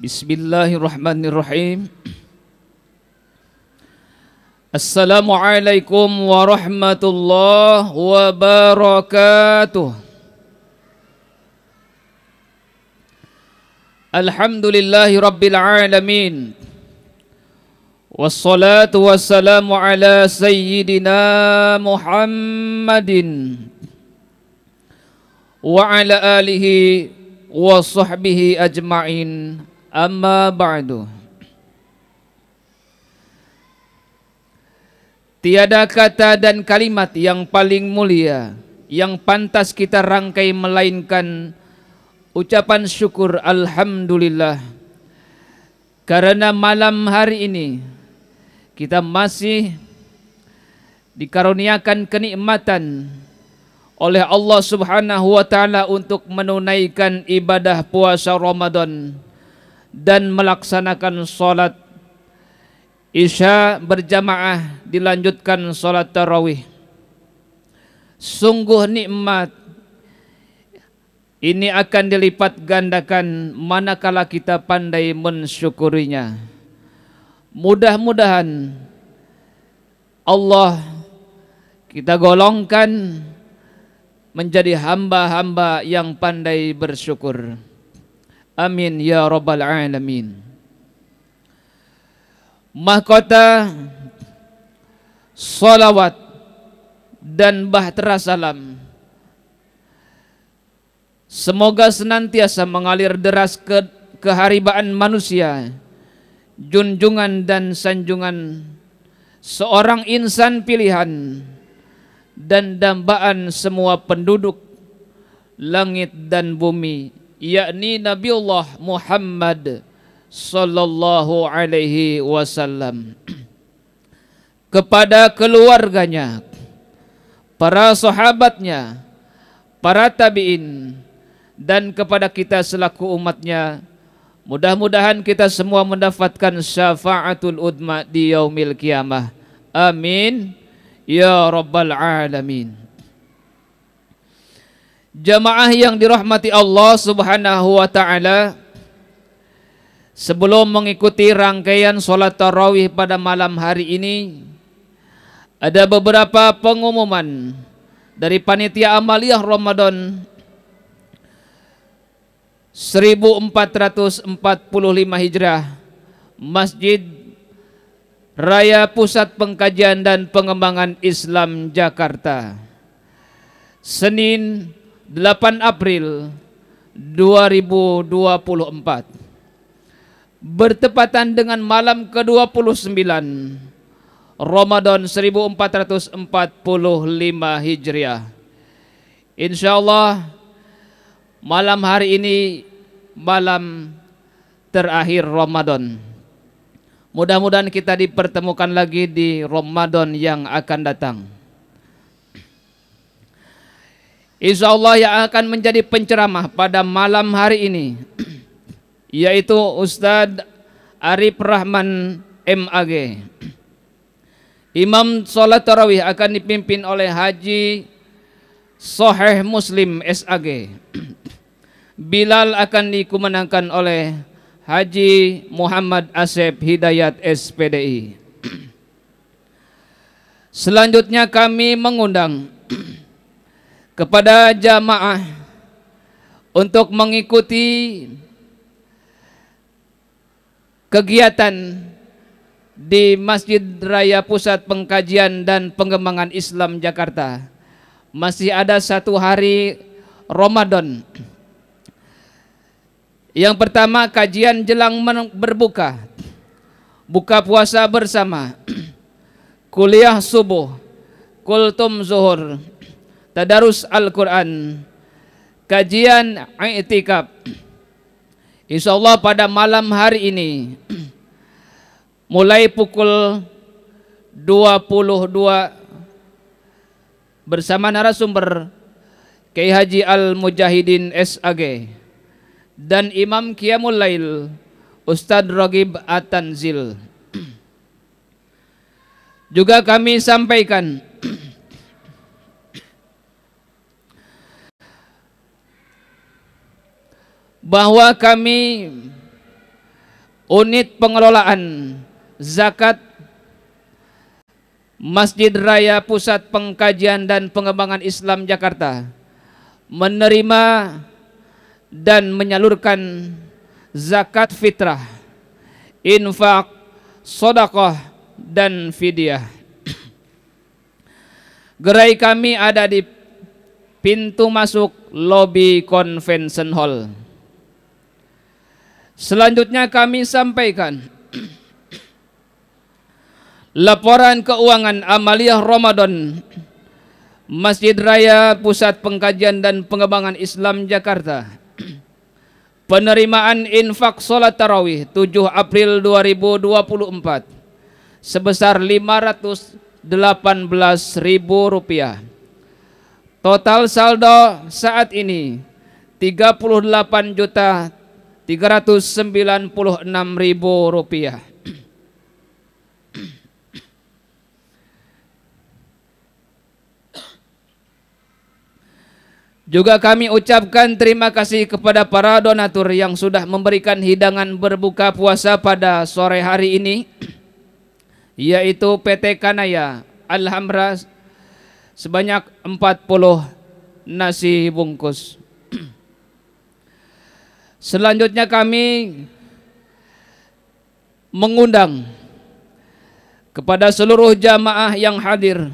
Bismillahirrahmanirrahim. Assalamualaikum warahmatullahi wabarakatuh. Alhamdulillahi rabbil alamin. Wassalatu wassalamu ala sayyidina Muhammadin wa ala alihi wa sahbihi ajma'in. Amma ba'du. Tiada kata dan kalimat yang paling mulia yang pantas kita rangkai melainkan ucapan syukur alhamdulillah, karena malam hari ini kita masih dikaruniakan kenikmatan oleh Allah Subhanahu wa taala untuk menunaikan ibadah puasa Ramadan dan melaksanakan salat Isya berjamaah, dilanjutkan salat tarawih. Sungguh nikmat ini akan dilipat gandakan manakala kita pandai mensyukurinya. Mudah-mudahan Allah kita golongkan menjadi hamba-hamba yang pandai bersyukur. Amin ya rabbal alamin. Mahkota salawat dan bahtera salam semoga senantiasa mengalir deras ke keharibaan manusia, junjungan dan sanjungan seorang insan pilihan dan dambaan semua penduduk langit dan bumi, yakni Nabiullah Muhammad sallallahu alaihi wasallam, kepada keluarganya, para sahabatnya, para tabi'in, dan kepada kita selaku umatnya. Mudah-mudahan kita semua mendapatkan syafaatul udma di yaumil qiyamah. Amin ya rabbal alamin. Jamaah yang dirahmati Allah Subhanahu wa taala, sebelum mengikuti rangkaian salat tarawih pada malam hari ini, ada beberapa pengumuman dari panitia amaliyah Ramadan 1445 Hijrah, Masjid Raya Pusat Pengkajian dan Pengembangan Islam Jakarta, Senin 8 April 2024, bertepatan dengan malam ke-29 Ramadan 1445 Hijriah. Insyaallah malam hari ini malam terakhir Ramadan. Mudah-mudahan kita dipertemukan lagi di Ramadan yang akan datang. Insyaallah yang akan menjadi penceramah pada malam hari ini yaitu Ustadz Arif Rahman MAG. Imam salat tarawih akan dipimpin oleh Haji Soheh Muslim SAG. Bilal akan dikumandangkan oleh Haji Muhammad Asep Hidayat SPDI. Selanjutnya kami mengundang kepada jamaah untuk mengikuti kegiatan di Masjid Raya Pusat Pengkajian dan Pengembangan Islam Jakarta. Masih ada 1 hari Ramadan. Yang pertama, kajian jelang berbuka, buka puasa bersama, kuliah subuh, kultum zuhur, tadarus Al-Quran, kajian i'tikaf. Insyaallah pada malam hari ini mulai pukul 22 bersama narasumber Kiai Haji Al-Mujahidin SAG dan Imam Qiyamul Lail Ustadz Ragib At-Tanzil. Juga kami sampaikan bahwa kami Unit Pengelolaan Zakat Masjid Raya Pusat Pengkajian dan Pengembangan Islam Jakarta menerima dan menyalurkan zakat fitrah, infak, sedekah dan fidyah. Gerai kami ada di pintu masuk lobi Convention Hall. Selanjutnya kami sampaikan laporan keuangan amaliyah Ramadan Masjid Raya Pusat Pengkajian dan Pengembangan Islam Jakarta. Penerimaan infak salat tarawih 7 April 2024 sebesar Rp518.000. Total saldo saat ini Rp38.396.000. Juga kami ucapkan terima kasih kepada para donatur yang sudah memberikan hidangan berbuka puasa pada sore hari ini, yaitu PT Kanaya Alhamra sebanyak 40 nasi bungkus. Selanjutnya kami mengundang kepada seluruh jamaah yang hadir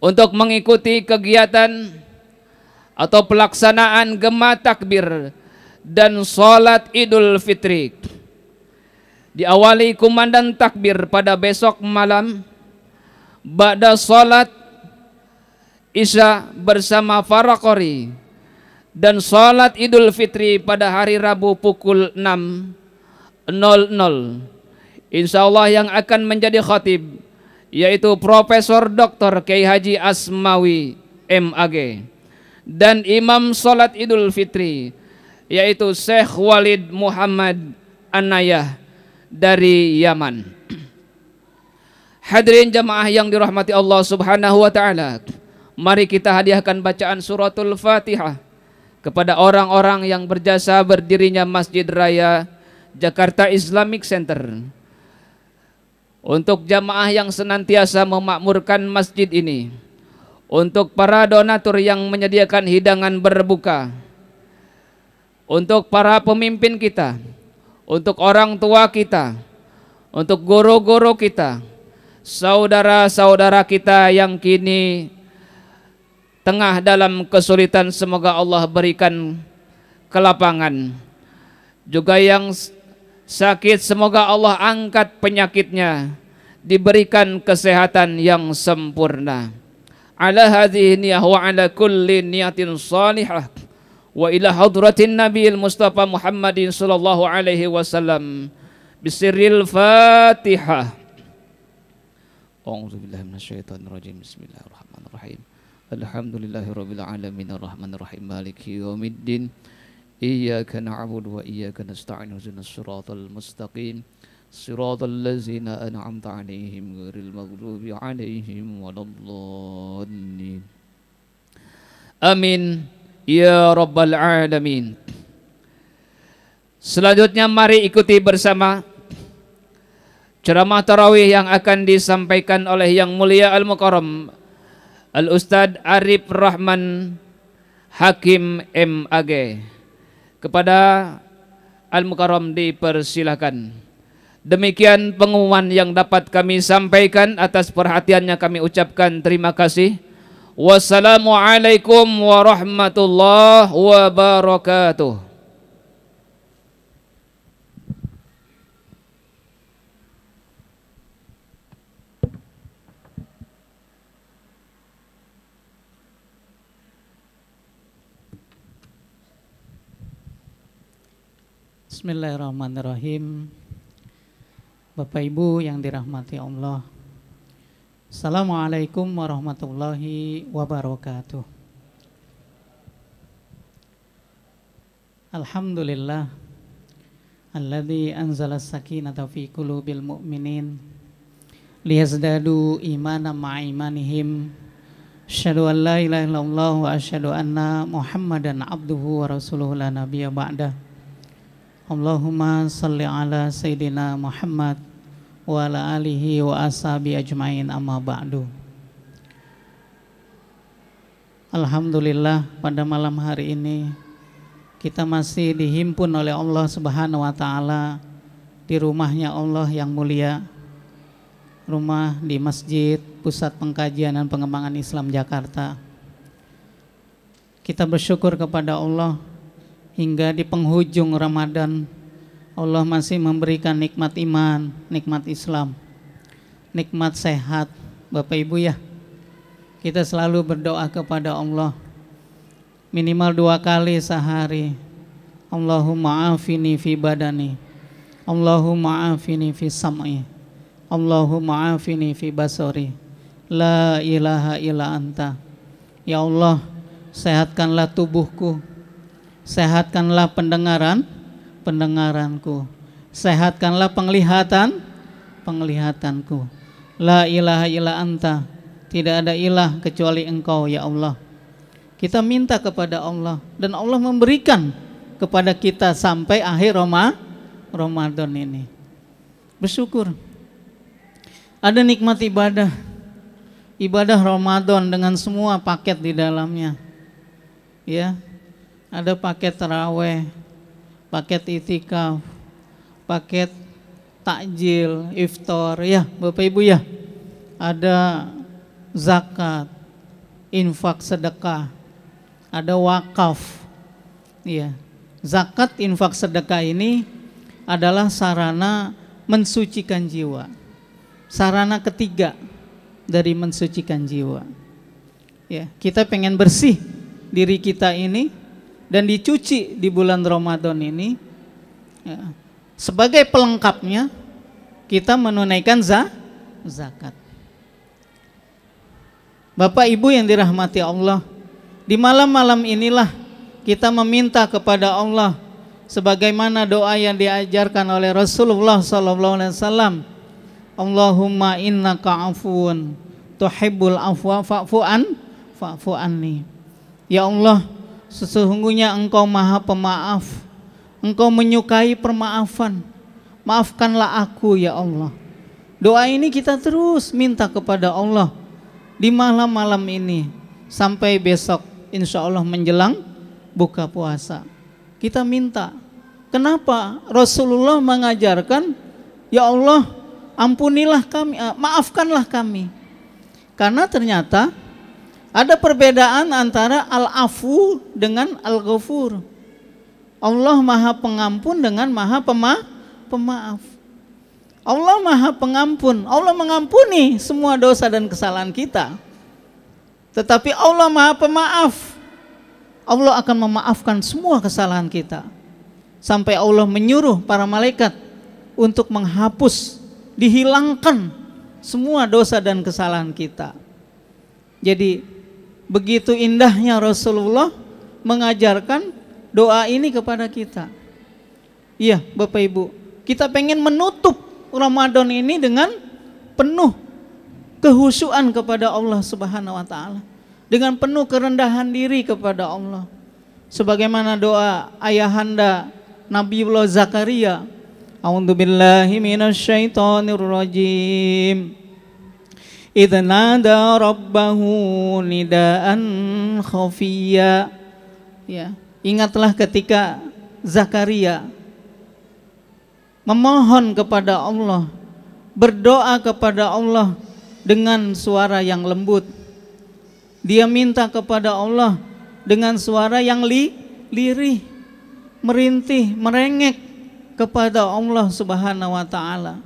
untuk mengikuti kegiatan atau pelaksanaan gema takbir dan sholat Idul Fitri. Diawali kumandang takbir pada besok malam ba'da sholat Isya bersama Faraqori, dan sholat Idul Fitri pada hari Rabu pukul 6.00. Insyaallah yang akan menjadi khatib yaitu Profesor Dr. Kiai Haji Asmawi MAG, dan imam sholat Idul Fitri yaitu Syekh Walid Muhammad Anayah dari Yaman. Hadirin jamaah yang dirahmati Allah Subhanahu wa taala, mari kita hadiahkan bacaan suratul Fatihah kepada orang-orang yang berjasa berdirinya Masjid Raya Jakarta Islamic Center. Untuk jamaah yang senantiasa memakmurkan masjid ini, untuk para donatur yang menyediakan hidangan berbuka, untuk para pemimpin kita, untuk orang tua kita, untuk guru-guru kita, saudara-saudara kita yang kini tengah dalam kesulitan, semoga Allah berikan kelapangan. Juga yang sakit, semoga Allah angkat penyakitnya, diberikan kesehatan yang sempurna. Ala hadhihi niyah wa ala kulli niyatin salihah wa ila hadratin nabiyil mustafa Muhammadin sallallahu alaihi wasallam bisirril Fatihah. A'udzu billahi minasyaitonir rajim. Bismillahirrahmanirrahim. Alhamdulillahirabbil alamin arrahmanir rahim maliki yaumiddin. Iyyaka na'budu wa iyyaka nasta'in ihdinas siratal mustaqim siratal ladzina an'amta 'alaihim ghairil maghdubi 'alaihim waladdallin. Amin ya rabbal alamin. Selanjutnya mari ikuti bersama ceramah tarawih yang akan disampaikan oleh Yang Mulia Al-Mukarram Al-Ustadz Arif Rahman Hakim MAG. Kepada Al-Mukarram dipersilahkan. Demikian pengumuman yang dapat kami sampaikan. Atas perhatiannya kami ucapkan terima kasih. Wassalamualaikum warahmatullahi wabarakatuh. Bismillahirrahmanirrahim. Bapak Ibu yang dirahmati Allah, Assalamualaikum warahmatullahi wabarakatuh. Alhamdulillah alladzi anzala sakinata fi qulubil mu'minin liyazdadu imanan ma'a imanihim. Asyhadu an la ilaha illallah wa asyhadu anna Muhammadan abduhu wa rasuluhu la nabiyya ba'dah. Allahumma salli ala Sayyidina Muhammad wa ala alihi wa ashabi ajmain, amma ba'du. Alhamdulillah, pada malam hari ini kita masih dihimpun oleh Allah Subhanahu wa Ta'ala di rumahnya Allah yang mulia, rumah di Masjid Pusat Pengkajian dan Pengembangan Islam Jakarta. Kita bersyukur kepada Allah hingga di penghujung Ramadan Allah masih memberikan nikmat iman, nikmat Islam, nikmat sehat. Bapak Ibu ya, kita selalu berdoa kepada Allah minimal 2 kali sehari. Allahumma afini fi badani, Allahumma afini fi sam'i, Allahumma afini fi basari, la ilaha illa anta. Ya Allah, sehatkanlah tubuhku, sehatkanlah pendengaranku, sehatkanlah penglihatanku. La ilaha illa anta, tidak ada ilah kecuali Engkau ya Allah. Kita minta kepada Allah dan Allah memberikan kepada kita sampai akhir Ramadan ini. Bersyukur. Ada nikmat ibadah Ramadan dengan semua paket di dalamnya. Ya. Ada paket taraweh, paket itikaf, paket takjil, iftar, ya Bapak Ibu ya. Ada zakat, infak sedekah, ada wakaf. Ya. Zakat, infak, sedekah ini adalah sarana mensucikan jiwa. Sarana ketiga dari mensucikan jiwa. Ya, kita pengen bersih diri kita ini dan dicuci di bulan Ramadan ini, ya. Sebagai pelengkapnya kita menunaikan zakat. Bapak Ibu yang dirahmati Allah, di malam-malam inilah kita meminta kepada Allah sebagaimana doa yang diajarkan oleh Rasulullah SAW. Allahumma innaka afuun tuhibbul afwa fa'fu anni. Ya Allah, sesungguhnya Engkau Maha Pemaaf, Engkau menyukai permaafan, maafkanlah aku ya Allah. Doa ini kita terus minta kepada Allah di malam-malam ini sampai besok insya Allah menjelang buka puasa. Kita minta. Kenapa? Rasulullah mengajarkan, ya Allah ampunilah kami, maafkanlah kami. Karena ternyata ada perbedaan antara al-afu dengan al-ghafur. Allah Maha Pengampun dengan Maha Pemaaf. Allah Maha Pengampun, Allah mengampuni semua dosa dan kesalahan kita. Tetapi Allah Maha Pemaaf, Allah akan memaafkan semua kesalahan kita. Sampai Allah menyuruh para malaikat untuk menghapus, dihilangkan semua dosa dan kesalahan kita. Jadi begitu indahnya Rasulullah mengajarkan doa ini kepada kita. Iya Bapak Ibu, kita pengen menutup Ramadan ini dengan penuh kehusuan kepada Allah Subhanahu wa Ta'ala, dengan penuh kerendahan diri kepada Allah, sebagaimana doa ayahanda Nabiullah Zakaria. A'udzubillahi minasyaitonirrajim. Idz nada rabbahu nidaan khafiyya. Ya, ingatlah ketika Zakaria memohon kepada Allah, berdoa kepada Allah dengan suara yang lembut. Dia minta kepada Allah dengan suara yang lirih, merintih, merengek kepada Allah Subhanahu wa Ta'ala.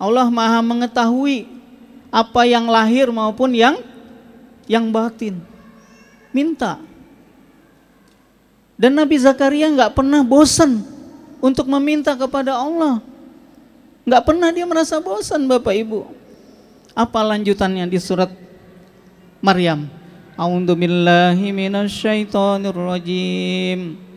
Allah Maha mengetahui apa yang lahir maupun yang batin. Minta. Dan Nabi Zakaria nggak pernah bosan untuk meminta kepada Allah. Nggak pernah dia merasa bosan Bapak Ibu. Apa lanjutannya di surat Maryam? A'udzu billahi minasyaitonir rajim.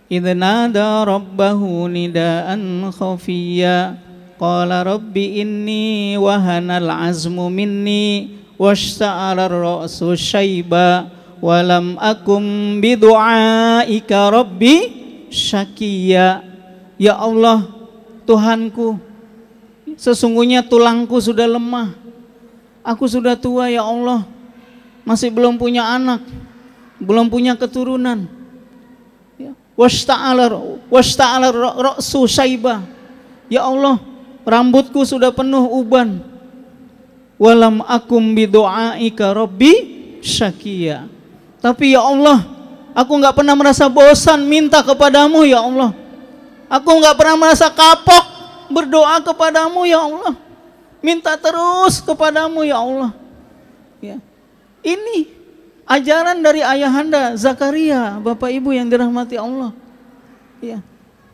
Idz nada rabbahu nidaan khafiyya qala rabbi inni wahanal azmu minni washta'ala ar-ra'su syaiba wa lam akum bidu'aika rabbi syaqiyya. Ya Allah, Tuhanku, sesungguhnya tulangku sudah lemah. Aku sudah tua ya Allah, masih belum punya anak, belum punya keturunan. Washta'ala ra'su syaiba. Ya Allah, rambutku sudah penuh uban. Walam akum bidu'aika rabbi syaqiyya. Tapi ya Allah, aku enggak pernah merasa bosan minta kepadamu ya Allah. Aku enggak pernah merasa kapok berdoa kepadamu ya Allah. Minta terus kepadamu ya Allah. Ya. Ini ajaran dari ayahanda Zakaria, Bapak Ibu yang dirahmati Allah. Ya.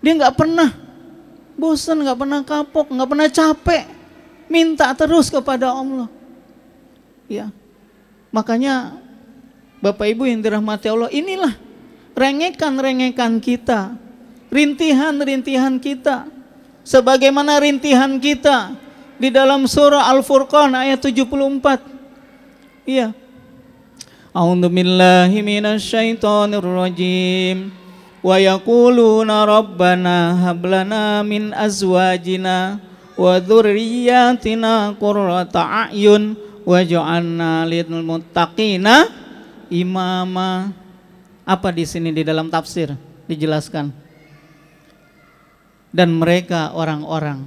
Dia enggak pernah bosan, enggak pernah kapok, enggak pernah capek. Minta terus kepada Allah. Ya. Makanya Bapak Ibu yang dirahmati Allah, inilah rengekan-rengekan kita, rintihan-rintihan kita, sebagaimana rintihan kita di dalam surah Al-Furqan ayat 74. Iya. A'udzu billahi minasyaitonir rajim. Wa yaquluna rabbana hab lana min azwajina wa dzurriyyatina qurrata a'yun waj'alna lil muttaqina imama. Apa di sini di dalam tafsir dijelaskan? Dan mereka orang-orang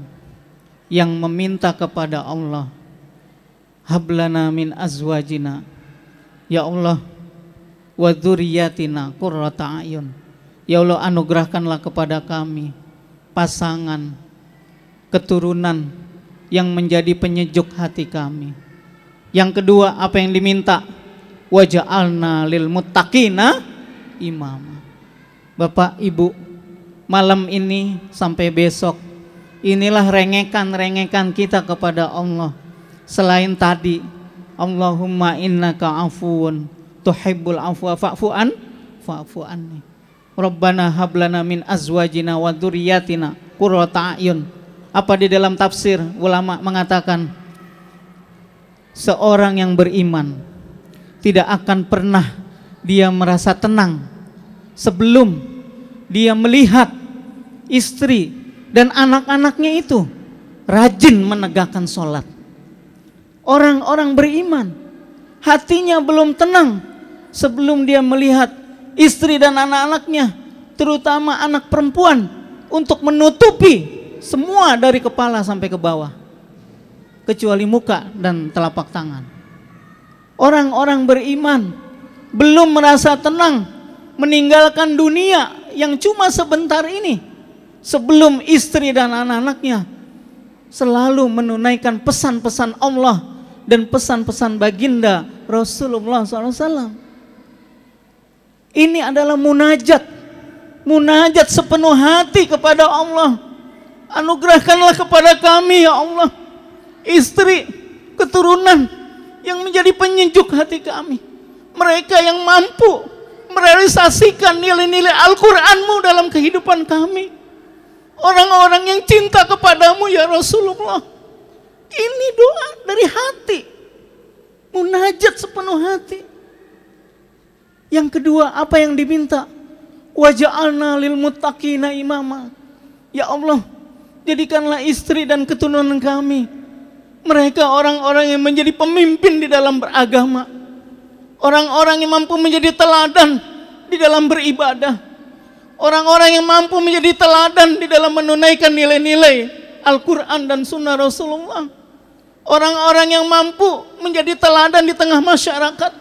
yang meminta kepada Allah, hablana min azwajina, ya Allah, wa dzurriyyatina qurrata a'yun. Ya Allah, anugerahkanlah kepada kami pasangan, keturunan yang menjadi penyejuk hati kami. Yang kedua, apa yang diminta? Waja'alna lil muttaqina imama. Bapak Ibu, malam ini sampai besok, inilah rengekan-rengekan kita kepada Allah. Selain tadi, Allahumma innaka afuwun tuhibbul afwa fa'fu anni. Rabbana hablana min azwajina wa dzurriyyatina qurrata a'yun. Apa di dalam tafsir ulama mengatakan, seorang yang beriman tidak akan pernah dia merasa tenang sebelum dia melihat istri dan anak-anaknya itu rajin menegakkan sholat. Orang-orang beriman hatinya belum tenang sebelum dia melihat istri dan anak-anaknya, terutama anak perempuan, untuk menutupi semua dari kepala sampai ke bawah, kecuali muka dan telapak tangan. Orang-orang beriman belum merasa tenang meninggalkan dunia yang cuma sebentar ini, sebelum istri dan anak-anaknya selalu menunaikan pesan-pesan Allah dan pesan-pesan baginda Rasulullah SAW. Ini adalah munajat sepenuh hati kepada Allah. Anugerahkanlah kepada kami ya Allah istri, keturunan yang menjadi penyejuk hati kami. Mereka yang mampu merealisasikan nilai-nilai Al-Quranmu dalam kehidupan kami. Orang-orang yang cinta kepadamu ya Rasulullah. Ini doa dari hati, munajat sepenuh hati. Yang kedua, apa yang diminta? Waja'alna lil muttaqina imama. Ya Allah, jadikanlah istri dan keturunan kami mereka orang-orang yang menjadi pemimpin di dalam beragama, orang-orang yang mampu menjadi teladan di dalam beribadah, orang-orang yang mampu menjadi teladan di dalam menunaikan nilai-nilai Al-Quran dan Sunnah Rasulullah, orang-orang yang mampu menjadi teladan di tengah masyarakat,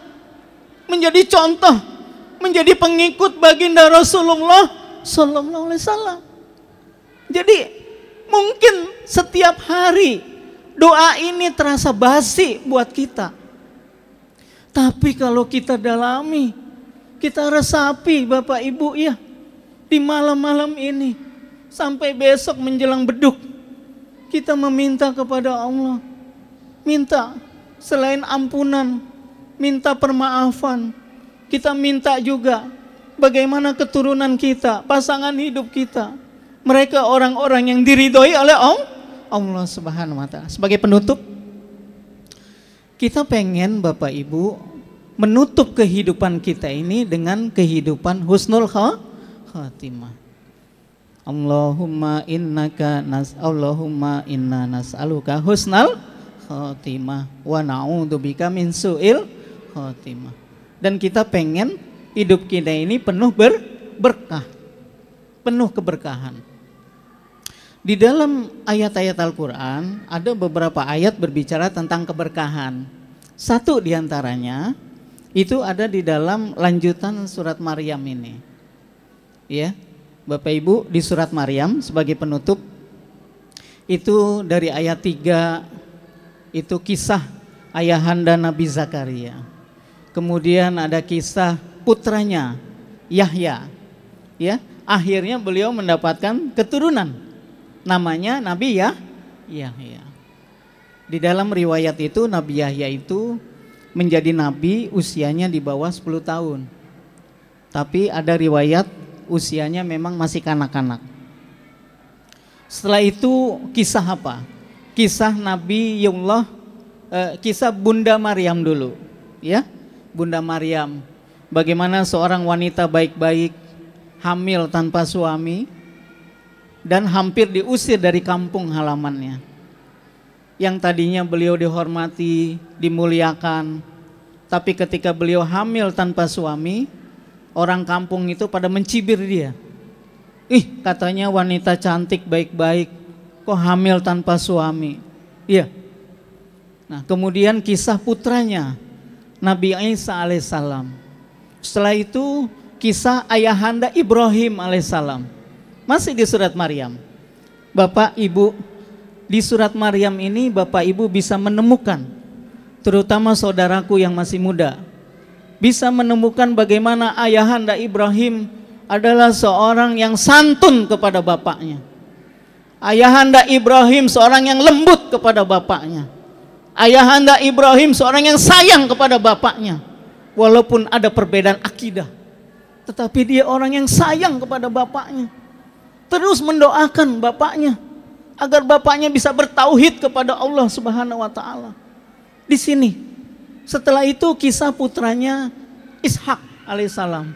menjadi contoh, menjadi pengikut baginda Rasulullah Sallallahu Alaihi Wasallam. Jadi mungkin setiap hari doa ini terasa basi buat kita, tapi kalau kita dalami, kita resapi Bapak Ibu ya, di malam-malam ini sampai besok menjelang beduk, kita meminta kepada Allah, minta selain ampunan, minta permaafan, kita minta juga bagaimana keturunan kita, pasangan hidup kita, mereka orang-orang yang diridhoi oleh Allah Subhanahu wa Ta'ala. Sebagai penutup, kita pengen Bapak Ibu menutup kehidupan kita ini dengan kehidupan husnul khatimah. Allahumma inna nas'aluka husnal khotimah wa na'udzubika min su'il khotimah. Dan kita pengen hidup kita ini penuh berkah, penuh keberkahan. Di dalam ayat-ayat Al-Quran ada beberapa ayat berbicara tentang keberkahan. Satu diantaranya itu ada di dalam lanjutan surat Maryam ini. Ya, Bapak Ibu, di surat Maryam sebagai penutup itu dari ayat 3 itu kisah ayahanda Nabi Zakaria. Kemudian ada kisah putranya Yahya. Ya, akhirnya beliau mendapatkan keturunan. Namanya Nabi Yahya. Di dalam riwayat itu Nabi Yahya itu menjadi nabi usianya di bawah 10 tahun. Tapi ada riwayat usianya memang masih kanak-kanak. Setelah itu kisah apa? Kisah kisah Bunda Maryam dulu, ya. Bunda Maryam, bagaimana seorang wanita baik-baik, hamil tanpa suami, dan hampir diusir dari kampung halamannya. Yang tadinya beliau dihormati, dimuliakan, tapi ketika beliau hamil tanpa suami, orang kampung itu pada mencibir dia. Ih, katanya wanita cantik baik-baik, kok hamil tanpa suami? Iya. Nah, kemudian kisah putranya Nabi Isa alaihissalam. Setelah itu kisah ayahanda Ibrahim alaihissalam. Masih di surat Maryam. Bapak Ibu, di surat Maryam ini Bapak Ibu bisa menemukan, terutama saudaraku yang masih muda, bisa menemukan bagaimana ayahanda Ibrahim adalah seorang yang santun kepada bapaknya. Ayahanda Ibrahim seorang yang lembut kepada bapaknya. Ayahanda Ibrahim seorang yang sayang kepada bapaknya. Walaupun ada perbedaan akidah, tetapi dia orang yang sayang kepada bapaknya. Terus mendoakan bapaknya agar bapaknya bisa bertauhid kepada Allah Subhanahu wa taala. Di sini. Setelah itu kisah putranya Ishak alaihissalam.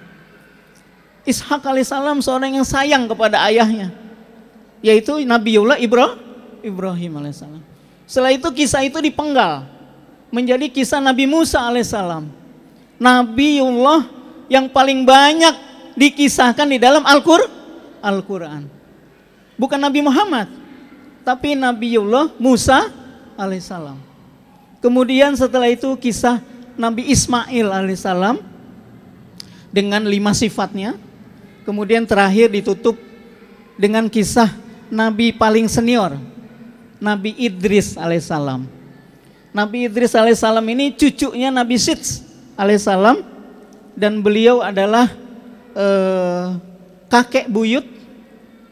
Ishak alaihissalam seorang yang sayang kepada ayahnya, yaitu Nabiullah Ibrahim alaihissalam. Setelah itu kisah itu dipenggal menjadi kisah Nabi Musa alaihissalam. Nabiullah yang paling banyak dikisahkan di dalam Al-Quran. Bukan Nabi Muhammad, tapi Nabiullah Musa alaihissalam. Kemudian setelah itu kisah Nabi Ismail alaihissalam dengan 5 sifatnya. Kemudian terakhir ditutup dengan kisah Nabi paling senior, Nabi Idris alaihissalam. Nabi Idris alaihissalam ini cucunya Nabi Sidq alaihissalam, dan beliau adalah kakek buyut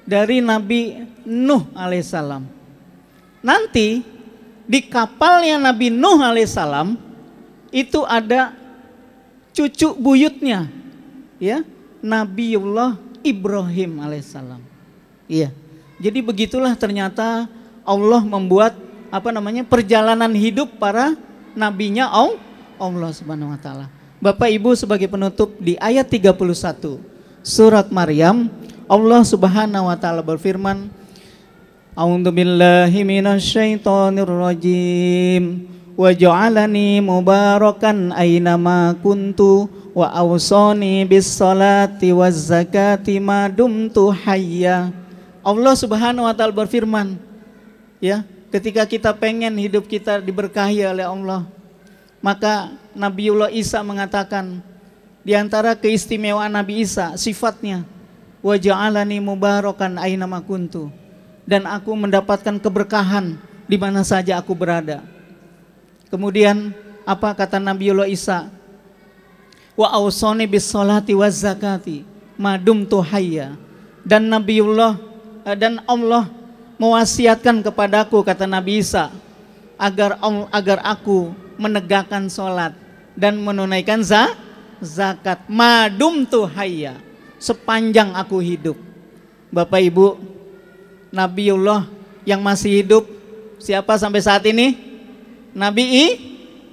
dari Nabi Nuh alaihissalam. Nanti di kapalnya Nabi Nuh alaihissalam itu ada cucu buyutnya, ya, Nabiullah Ibrahim alaihissalam. Iya. Jadi begitulah ternyata Allah membuat perjalanan hidup para nabinya Allah Subhanahu wa taala. Bapak Ibu, sebagai penutup di ayat 31 surat Maryam, Allah Subhanahu wa taala berfirman, A'udzu billahi minasyaitonir rajim. Wa ja'alani mubarakan aynama kuntu wa awsani bis salati waz zakati ma dumtu hayya. Allah Subhanahu wa taala berfirman, ya, ketika kita pengen hidup kita diberkahi oleh Allah, maka Nabiullah Isa mengatakan di antara keistimewaan Nabi Isa sifatnya, wa ja'alani mubarakan aynama kuntu, dan aku mendapatkan keberkahan di mana saja aku berada. Kemudian apa kata Nabiullah Isa? Wa awsani bis salati waz zakati ma dumtu hayya. Dan Nabiullah dan Allah mewasiatkan kepadaku, kata Nabi Isa, agar aku menegakkan sholat dan menunaikan zakat madum tu hayya, sepanjang aku hidup. Bapak Ibu, Nabiullah yang masih hidup siapa sampai saat ini? Nabi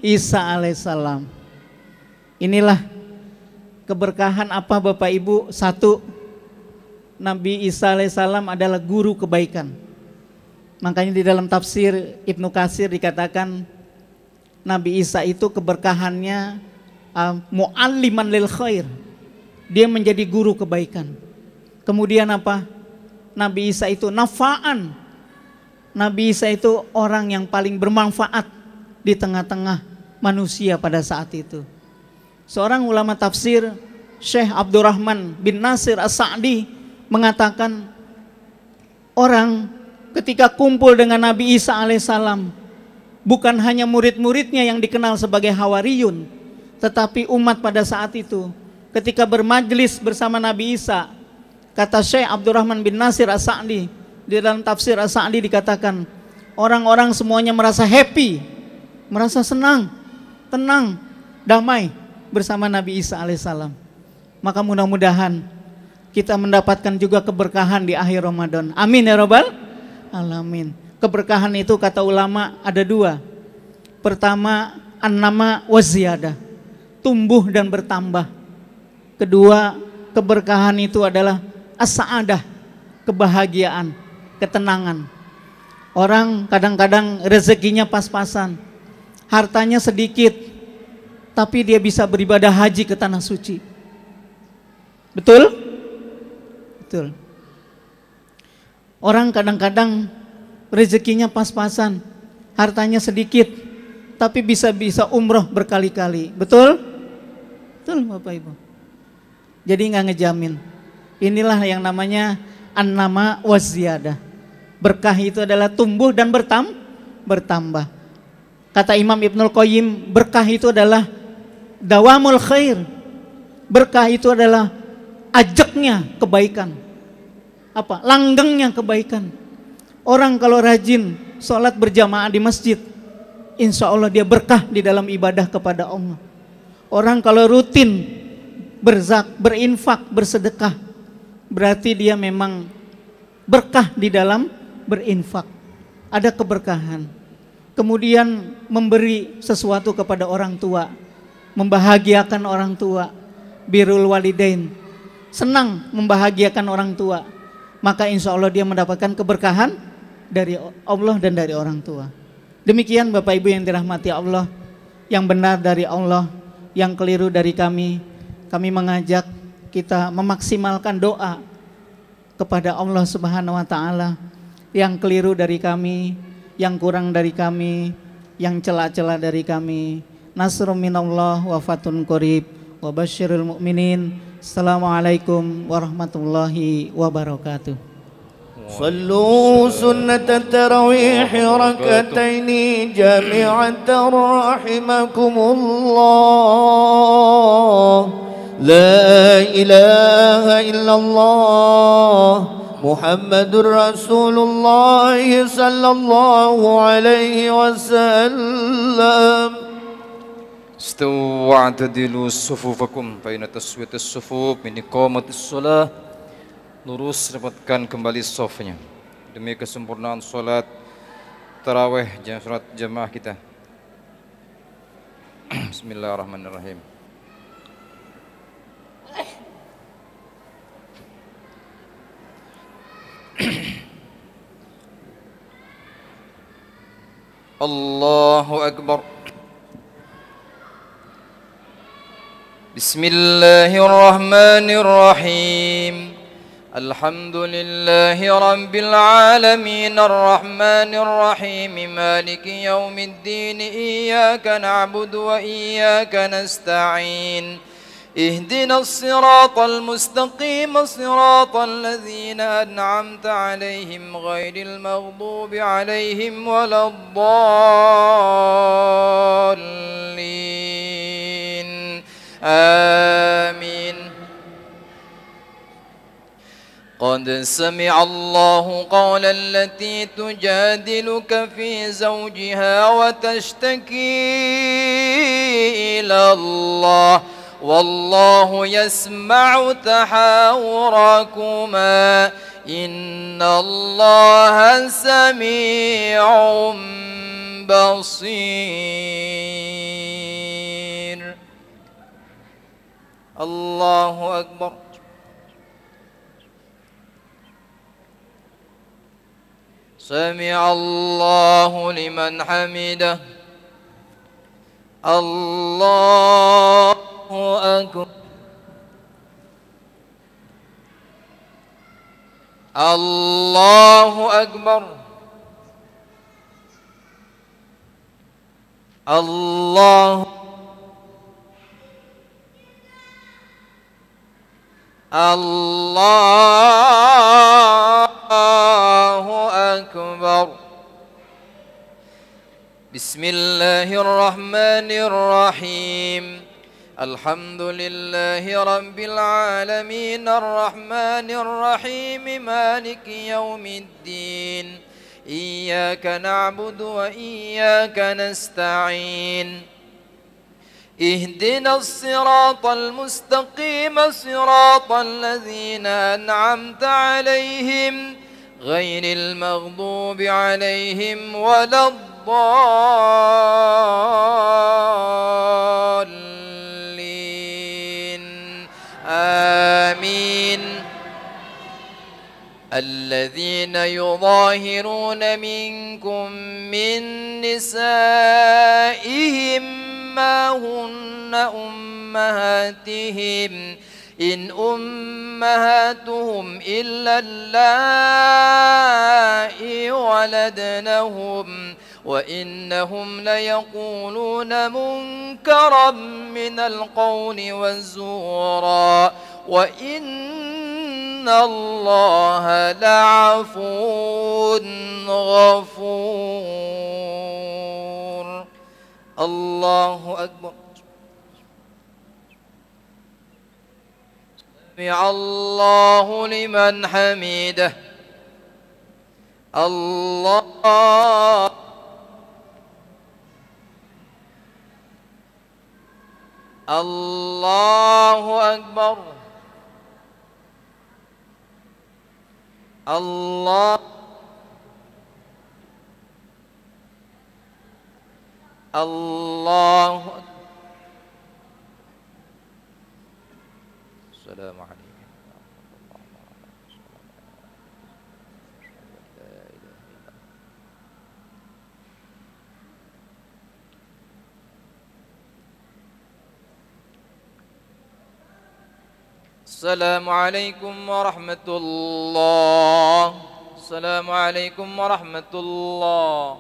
Isa alaihissalam. Inilah keberkahan apa Bapak Ibu? Satu, Nabi Isa alaihissalam adalah guru kebaikan. Makanya di dalam tafsir Ibnu Katsir dikatakan Nabi Isa itu keberkahannya mu'alliman lil khair. Dia menjadi guru kebaikan. Kemudian apa? Nabi Isa itu nafa'an. Nabi Isa itu orang yang paling bermanfaat di tengah-tengah manusia pada saat itu. Seorang ulama tafsir, Syekh Abdurrahman bin Nasir As-Sa'di mengatakan orang ketika kumpul dengan Nabi Isa alaihissalam bukan hanya murid-muridnya yang dikenal sebagai Hawariyun, tetapi umat pada saat itu ketika bermajlis bersama Nabi Isa, kata Syekh Abdurrahman bin Nasir As-Sa'di di dalam tafsir As-Sa'di dikatakan orang-orang semuanya merasa happy, merasa senang, tenang, damai bersama Nabi Isa alaihissalam. Maka mudah-mudahan kita mendapatkan juga keberkahan di akhir Ramadan. Amin ya rabbal alamin. Keberkahan itu kata ulama ada dua. Pertama, an-nama wa ziyadah, tumbuh dan bertambah. Kedua, keberkahan itu adalah as-sa'adah, kebahagiaan, ketenangan. Orang kadang-kadang rezekinya pas-pasan, hartanya sedikit, tapi dia bisa beribadah haji ke tanah suci. Betul? Betul. Orang kadang-kadang rezekinya pas-pasan, hartanya sedikit, tapi bisa umroh berkali-kali. Betul? Betul Bapak Ibu. Jadi nggak ngejamin. Inilah yang namanya an-nama wa ziyadah. Berkah itu adalah tumbuh dan bertambah. Kata Imam Ibnul Qayyim, berkah itu adalah dawamul khair. Berkah itu adalah ajaknya kebaikan. Apa? Langgengnya kebaikan. Orang kalau rajin sholat berjamaah di masjid, insya Allah dia berkah di dalam ibadah kepada Allah. Orang kalau rutin berinfak, bersedekah, berarti dia memang berkah di dalam berinfak. Ada keberkahan. Kemudian memberi sesuatu kepada orang tua, membahagiakan orang tua, birrul walidain, senang membahagiakan orang tua, maka insya Allah dia mendapatkan keberkahan dari Allah dan dari orang tua. Demikian Bapak Ibu yang dirahmati Allah, yang benar dari Allah, yang keliru dari kami mengajak kita memaksimalkan doa kepada Allah Subhanahu wa taala. Yang keliru dari kami, yang kurang dari kami, yang celah-celah dari kami, nasrum minallah wa fatun qarib wa basyiril mu'minin. Assalamualaikum warahmatullahi wabarakatuh. صلوا سنة التراويح ركعتين جميعا رحمكم الله. لا إله إلا الله محمد رسول الله صلى الله عليه وسلم. استووا واعتدلوا صفوفكم فإن تسوية الصفوف من إقامة الصلاة. Lurus, rapatkan kembali safnya demi kesempurnaan salat tarawih salat jamaah kita. Bismillahirrahmanirrahim. Allahu Akbar. Bismillahirrahmanirrahim. Alhamdulillahi rabbil alamin arrahmanir rahim maliki yaumiddin iyyaka na'budu wa iyyaka nasta'in ihdinas siratal mustaqim siratal ladzina an'amta 'alaihim ghairil maghdubi 'alaihim waladdallin. Amin. قد سمع الله قول التي تجادلك في زوجها وتشتكي إلى الله والله يسمع تحاوركما إن الله سميع بصير. الله أكبر. سمع الله لمن حمده الله أكبر الله أكبر الله الله أكبر بسم الله الرحمن الرحيم الحمد لله رب العالمين الرحمن الرحيم مالك يوم الدين إياك نعبد وإياك نستعين اهدنا الصراط المستقيم صراط الذين أنعمت عليهم غير المغضوب عليهم ولا الضالين آمين الذين يظاهرون منكم من نسائهم ما هن أمهاتهم إن أمهاتهم إلا اللائي ولدنهم وإنهم ليقولون منكرا من القول والزورا وإن الله لعفو غفور الله أكبر سمع الله لمن حمده الله الله أكبر الله الله السلام عليكم السلام عليكم ورحمة الله السلام عليكم ورحمة الله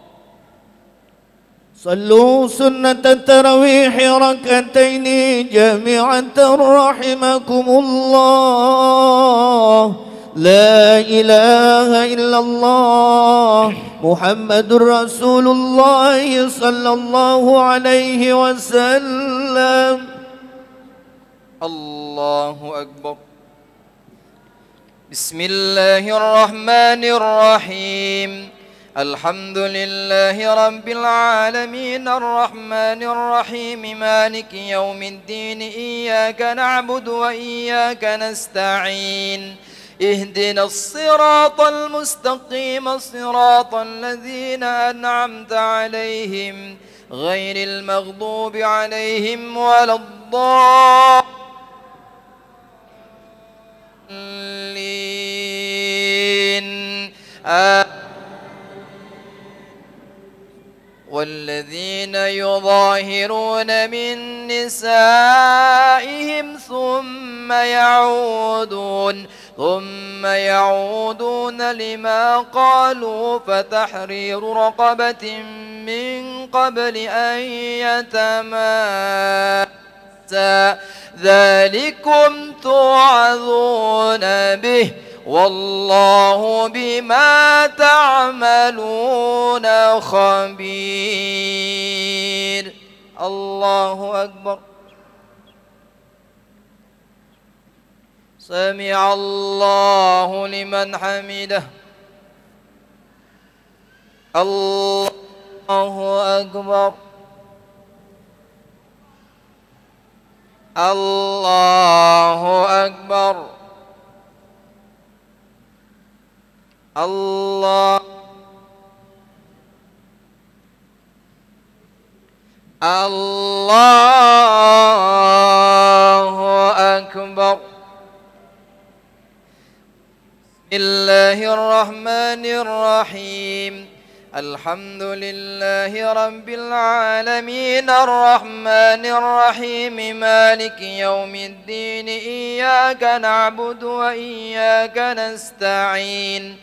صلوا سنة التراويح ركعتين جميعا رحمكم الله لا إله إلا الله محمد رسول الله صلى الله عليه وسلم الله أكبر بسم الله الرحمن الرحيم الحمد لله رب العالمين الرحمن الرحيم مالك يوم الدين إياك نعبد وإياك نستعين اهدنا الصراط المستقيم صراط الذين أنعمت عليهم غير المغضوب عليهم ولا الضالين والذين يظاهرون من نسائهم ثم يعودون لما قالوا فتحرير رقبة من قبل أن يتماسا ذلكم توعظون به والله بما تعملون خبير الله أكبر سمع الله لمن حمده الله أكبر الله أكبر الله الله أكبر الله الرحمن الرحيم الحمد لله رب العالمين الرحمن الرحيم مالك يوم الدين إياك نعبد وإياك نستعين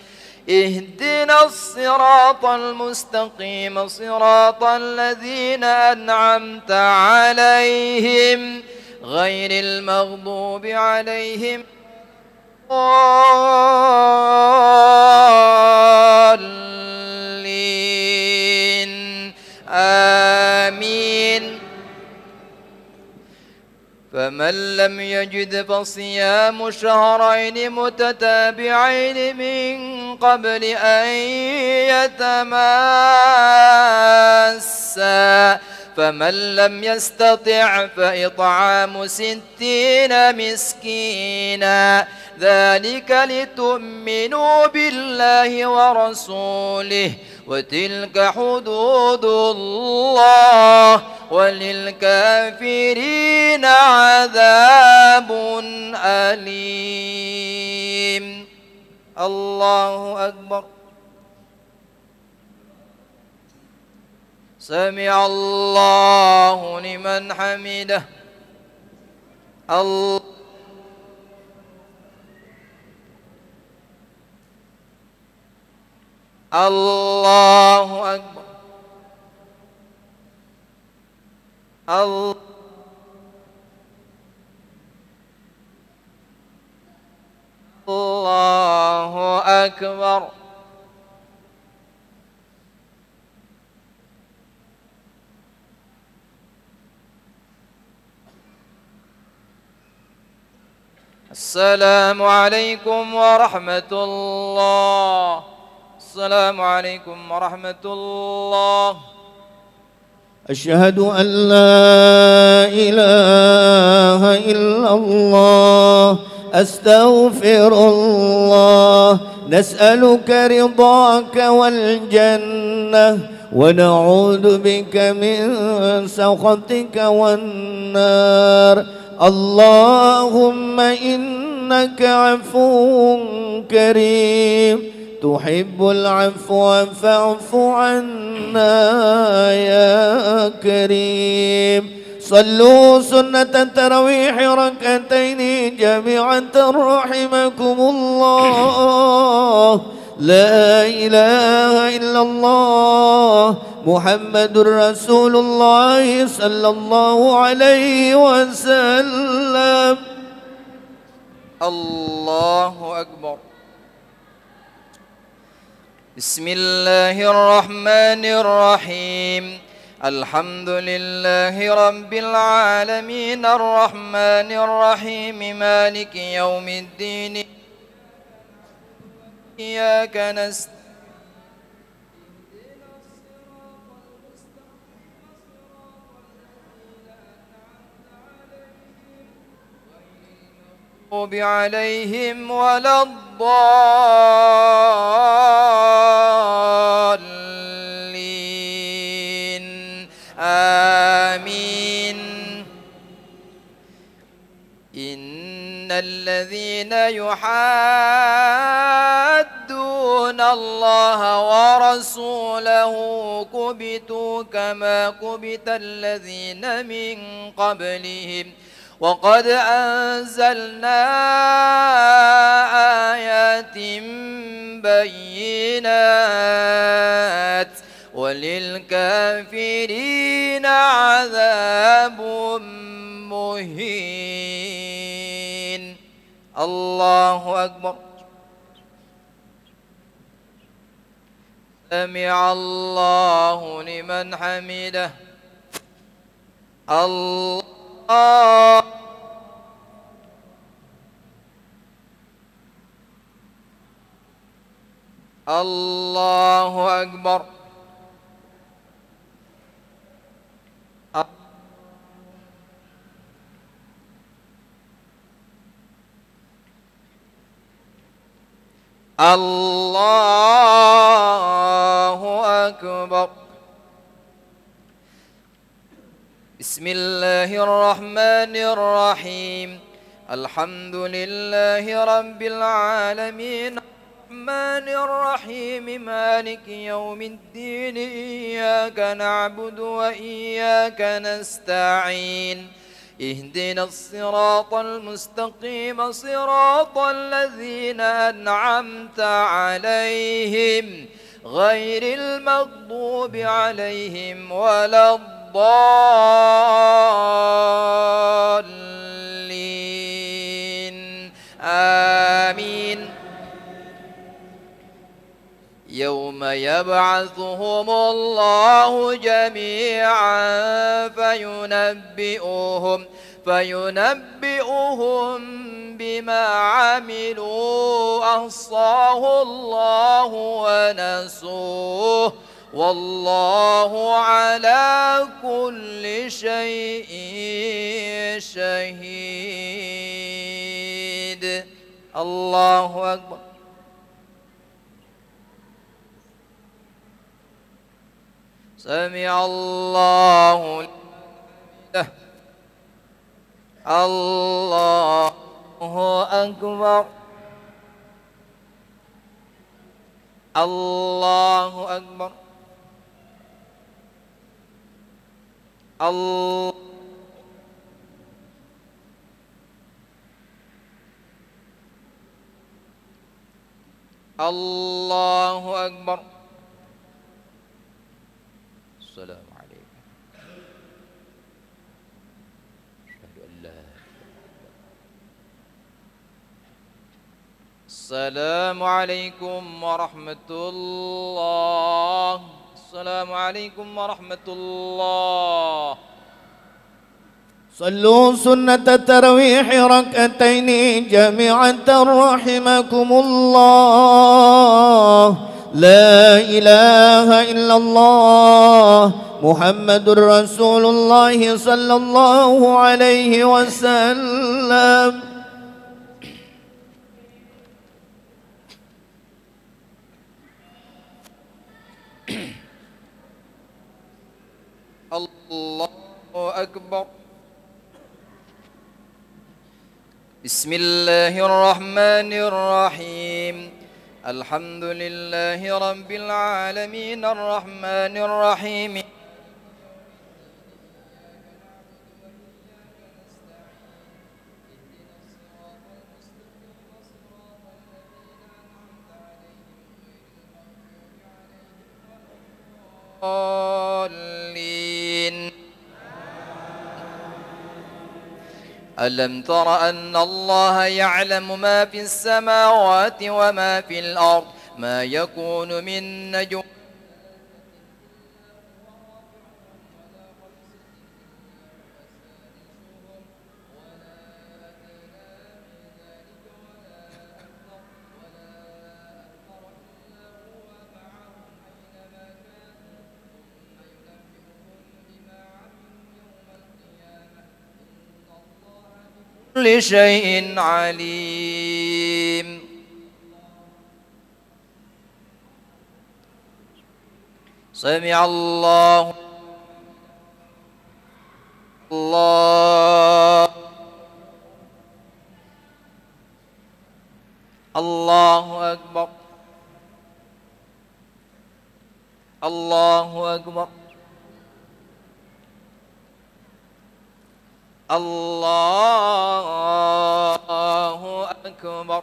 اهدنا الصراط المستقيم صراط الذين أنعمت عليهم غير المغضوب عليهم الضالين آمين. فمن لم يجد فصيام شهرين متتابعين من قبل أن يتماسا فمن لم يستطع فإطعام 60 مسكينا ذلك لتؤمنوا بالله ورسوله وتلك حدود الله وللكافرين عذاب أليم. الله أكبر. سمع الله لمن حمده. الله أكبر. الله أكبر. السلام عليكم ورحمة الله. السلام عليكم ورحمة الله. أشهد أن لا إله إلا الله أستغفر الله. نسألك رضاك والجنة ونعوذ بك من سخطك والنار. اللهم إنك عفو كريم تحب العفو فاعف عنا يا كريم. صلوا سنة التراويح ركعتين جميعا رحمكم الله. لا إله إلا الله محمد رسول الله صلى الله عليه وسلم. الله أكبر. بسم الله الرحمن الرحيم الحمد لله رب العالمين الرحمن الرحيم مالك يوم الدين إياك نستعين عليهم ولا الضالين آمين. إن الذين يحادون الله ورسوله كبتوا كما كبت الذين من قبلهم وقد أنزلنا آيات بينات وللكافرين عذاب مهين. الله أكبر. سمع الله لمن حمده. الله الله أكبر. الله أكبر. بسم الله الرحمن الرحيم الحمد لله رب العالمين الرحمن الرحيم مالك يوم الدين إياك نعبد وإياك نستعين اهدنا الصراط المستقيم صراط الذين أنعمت عليهم غير المغضوب عليهم ولا الضالين آمين يوم يبعثهم الله جميعا فينبئهم بما عملوا أحصاه الله ونسوه والله على كل شيء شهيد الله أكبر سمع الله لمن الله أكبر الله أكبر الله أكبر السلام عليكم أشهد أن لا السلام عليكم ورحمة الله السلام عليكم ورحمة الله صلوا سنة التراويح ركعتين جميعا رحمكم الله لا إله إلا الله محمد رسول الله صلى الله عليه وسلم الله أكبر بسم الله الرحمن الرحيم الحمد لله رب العالمين الرحمن الرحيم ألم تر أن الله يعلم ما في السماوات وما في الأرض ما يكون من نجوى كل شيء عليم سمع الله الله أكبر الله أكبر الله أكبر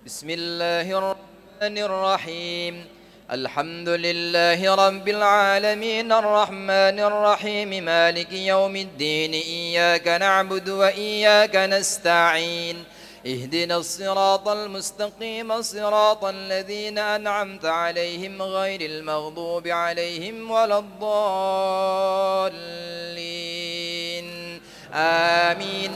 بسم الله الرحمن الرحيم الحمد لله رب العالمين الرحمن الرحيم مالك يوم الدين إياك نعبد وإياك نستعين اهدنا الصراط المستقيم صراط الذين أنعمت عليهم غير المغضوب عليهم ولا الضالين آمين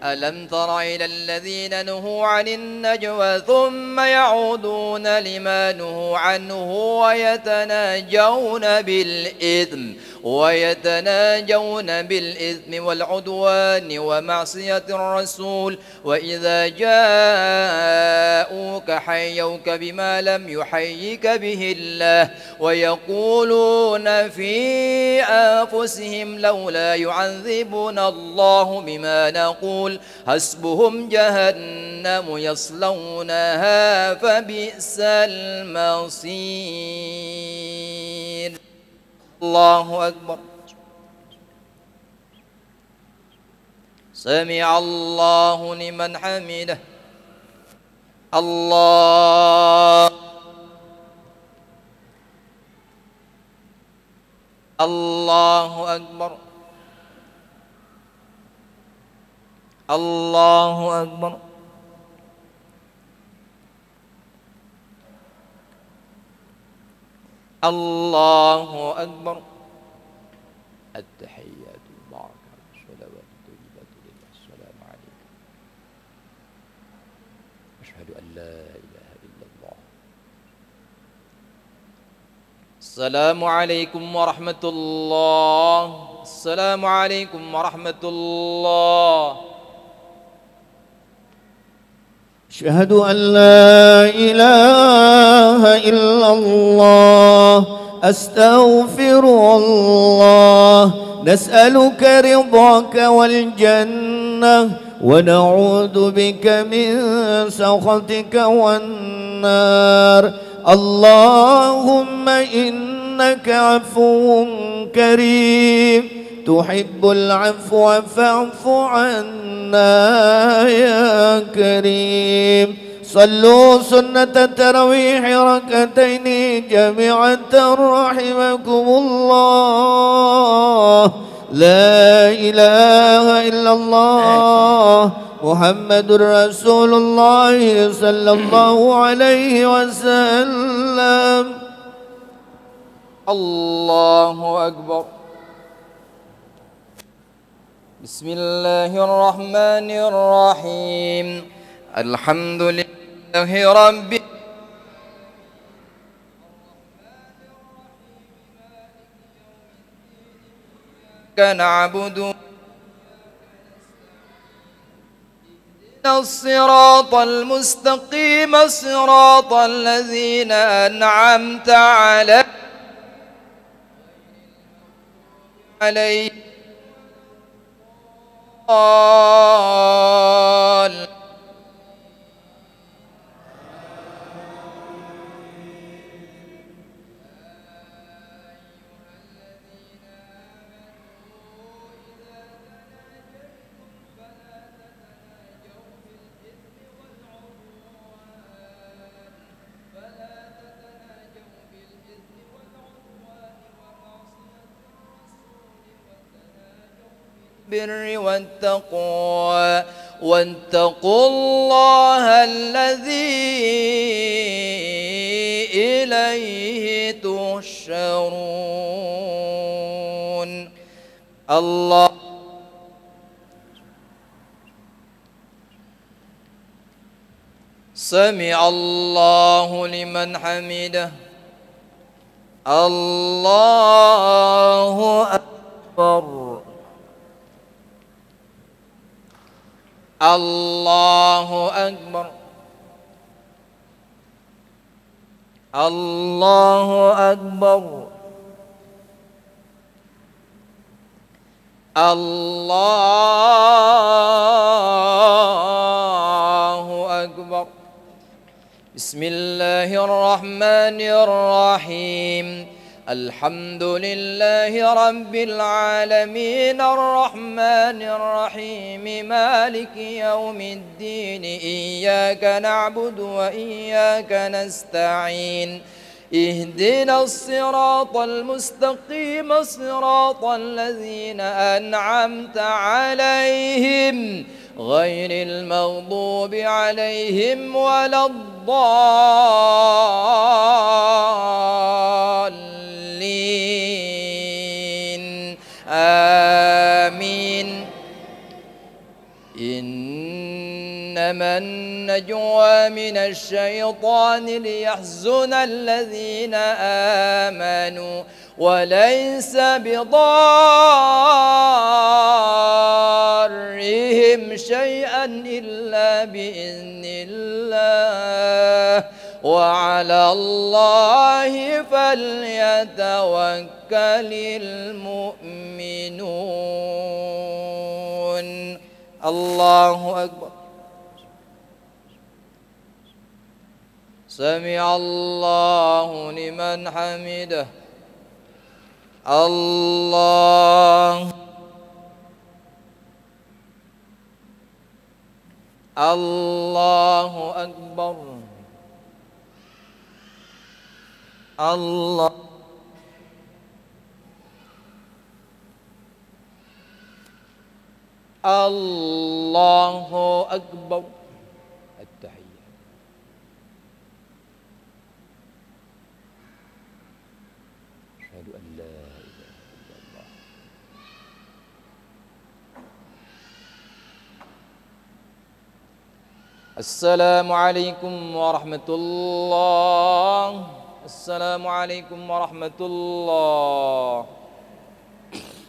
ألم تر إلى الذين نهوا عن النجوى ثم يعودون لما نهوا عنه ويتناجون بالإثم ويتناجون بالإثم والعدوان ومعصية الرسول وإذا جاءوك حيوك بما لم يحيك به الله ويقولون في أنفسهم لولا يعذبنا الله بما نقول حسبهم جهنم يصلونها فبئس المصير. الله أكبر. سمع الله لمن حمده. الله أكبر. الله أكبر. الله أكبر. التحيات المباركة والصلوات الطيبات لله. السلام عليكم. أشهد أن لا إله إلا الله. السلام عليكم ورحمة الله. السلام عليكم ورحمة الله. أشهد أن لا إله إلا الله. أستغفر الله. نسألك رضاك والجنة ونعوذ بك من سخطك والنار. اللهم إنك عفو كريم تحب العفو فاعف عنا يا كريم. صلوا سنة التراويح ركعتين جميعا رحمكم الله. لا إله إلا الله محمد رسول الله صلى الله عليه وسلم. الله أكبر. بسم الله الرحمن الرحيم. الحمد لله رب نعبد الصراط المستقيم صراط الذين أنعمت عليهم بالبر والتقوى واتقوا الله الذي إليه تحشرون. الله سمع الله لمن حمده. الله أكبر. الله أكبر. الله أكبر. الله أكبر. بسم الله الرحمن الرحيم. الحمد لله رب العالمين الرحمن الرحيم مالك يوم الدين إياك نعبد وإياك نستعين اهدنا الصراط المستقيم صراط الذين أنعمت عليهم غير المغضوب عليهم ولا الضالين آمين. إنما النجوى من الشيطان ليحزن الذين آمنوا وليس بضارهم شيئا إلا بإذن الله وعلى الله فليتوكل المؤمنون. الله أكبر. سمع الله لمن حمده. الله أكبر. الله أكبر. التحية. أشهد أن لا إله إلا الله. السلام عليكم ورحمة الله. السلام عليكم ورحمة الله.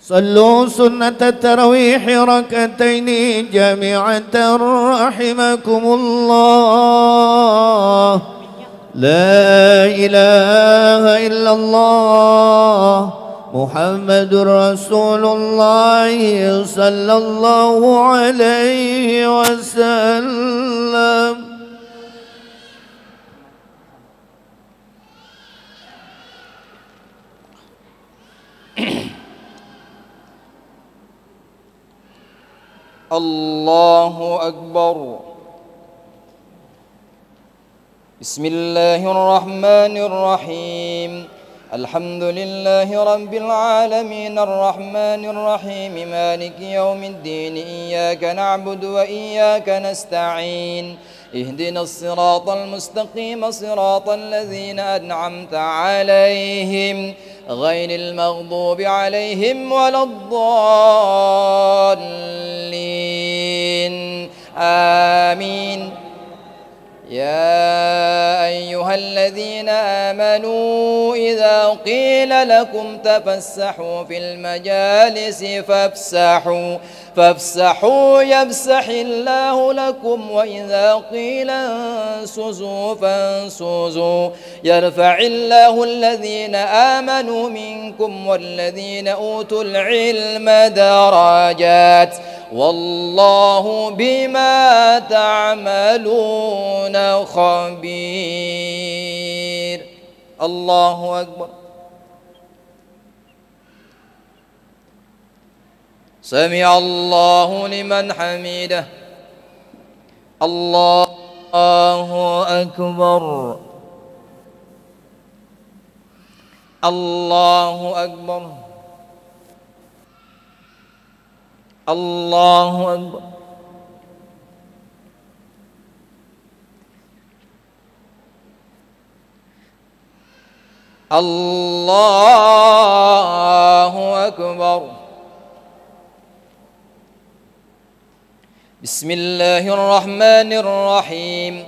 صلوا سنة التراويح ركعتين جامعة رحمكم الله. لا إله إلا الله محمد رسول الله صلى الله عليه وسلم. الله أكبر. بسم الله الرحمن الرحيم. الحمد لله رب العالمين الرحمن الرحيم مالك يوم الدين إياك نعبد وإياك نستعين اهدنا الصراط المستقيم صراط الذين أنعمت عليهم غير المغضوب عليهم ولا الضالين آمين. يا أيها الذين آمنوا إذا قيل لكم تفسحوا في المجالس فافسحوا يفسح الله لكم وإذا قيل انشزوا فانشزوا يرفع الله الذين آمنوا منكم والذين أوتوا العلم درجات والله بما تعملون خبير. الله أكبر. سمع الله لمن حمده. الله أكبر. الله أكبر. الله أكبر. الله أكبر. بسم الله الرحمن الرحيم.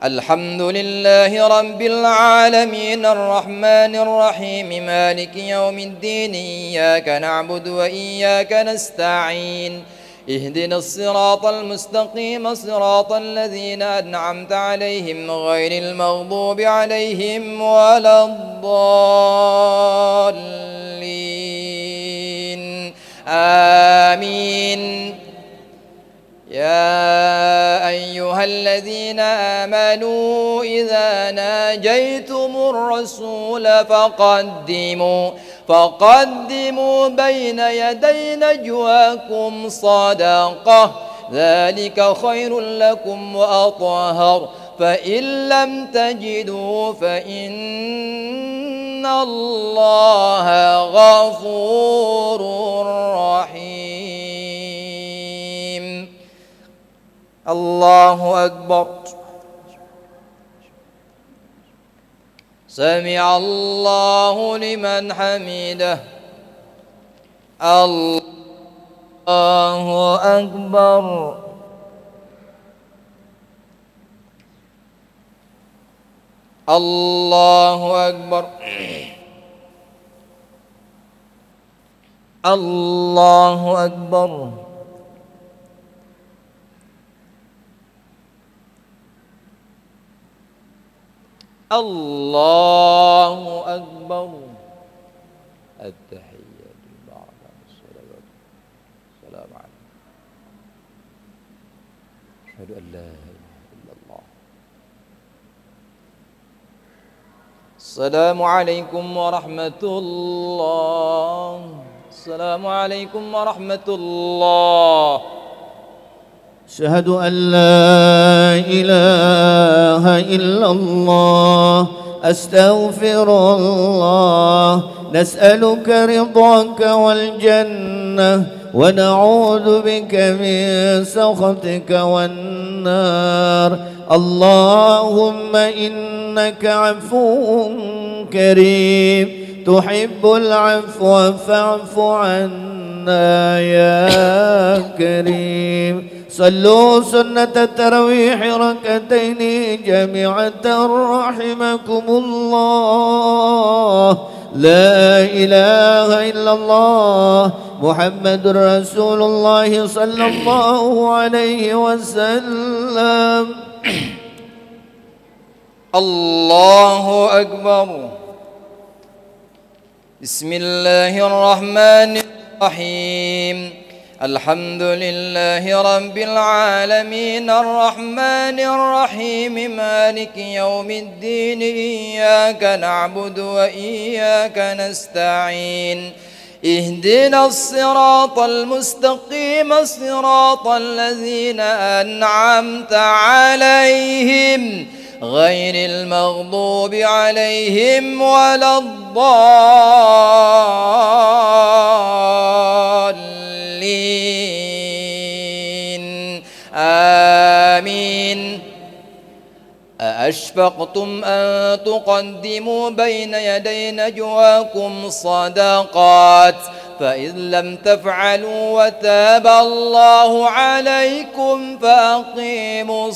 الحمد لله رب العالمين الرحمن الرحيم مالك يوم الدين إياك نعبد وإياك نستعين اهدنا الصراط المستقيم صراط الذين أنعمت عليهم غير المغضوب عليهم ولا الضالين آمين. يا أيها الذين آمنوا إذا ناجيتم الرسول فقدموا بين يدي نجواكم صدقة ذلك خير لكم وأطهر فإن لم تجدوا فإن الله غفور رحيم. الله أكبر. سمع الله لمن حمده. الله أكبر. الله أكبر. الله أكبر. الله أكبر. التحيات بعد الصلوات السلام عليكم. أشهد أن لا إله إلا الله. السلام عليكم ورحمة الله. السلام عليكم ورحمة الله. أشهد أن لا إله إلا الله. أستغفر الله. نسألك رضاك والجنة ونعوذ بك من سخطك والنار. اللهم إنك عفو كريم تحب العفو فاعف عنا يا كريم. صلوا سنة التراويح ركعتين جميعة رحمكم الله. لا إله إلا الله محمد رسول الله صلى الله عليه وسلم. الله أكبر. بسم الله الرحمن الرحيم. الحمد لله رب العالمين الرحمن الرحيم مالك يوم الدين إياك نعبد وإياك نستعين اهدنا الصراط المستقيم صراط الذين أنعمت عليهم غير المغضوب عليهم ولا الضالين آمين. أأشفقتم أن تقدموا بين يدي نجواكم صدقات فإذ لم تفعلوا وتاب الله عليكم فأقيموا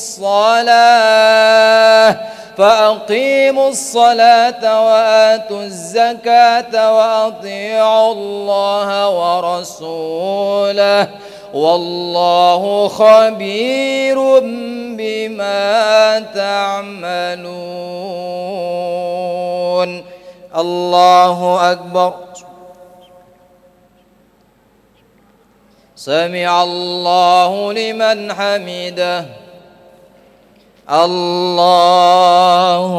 الصلاة وآتوا الزكاة وأطيعوا الله ورسوله والله خبير بما تعملون. الله أكبر. سمع الله لمن حمده. الله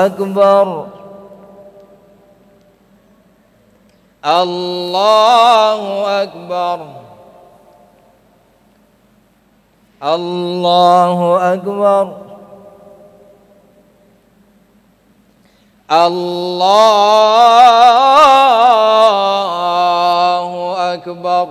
أكبر. الله أكبر. الله أكبر. الله أكبر.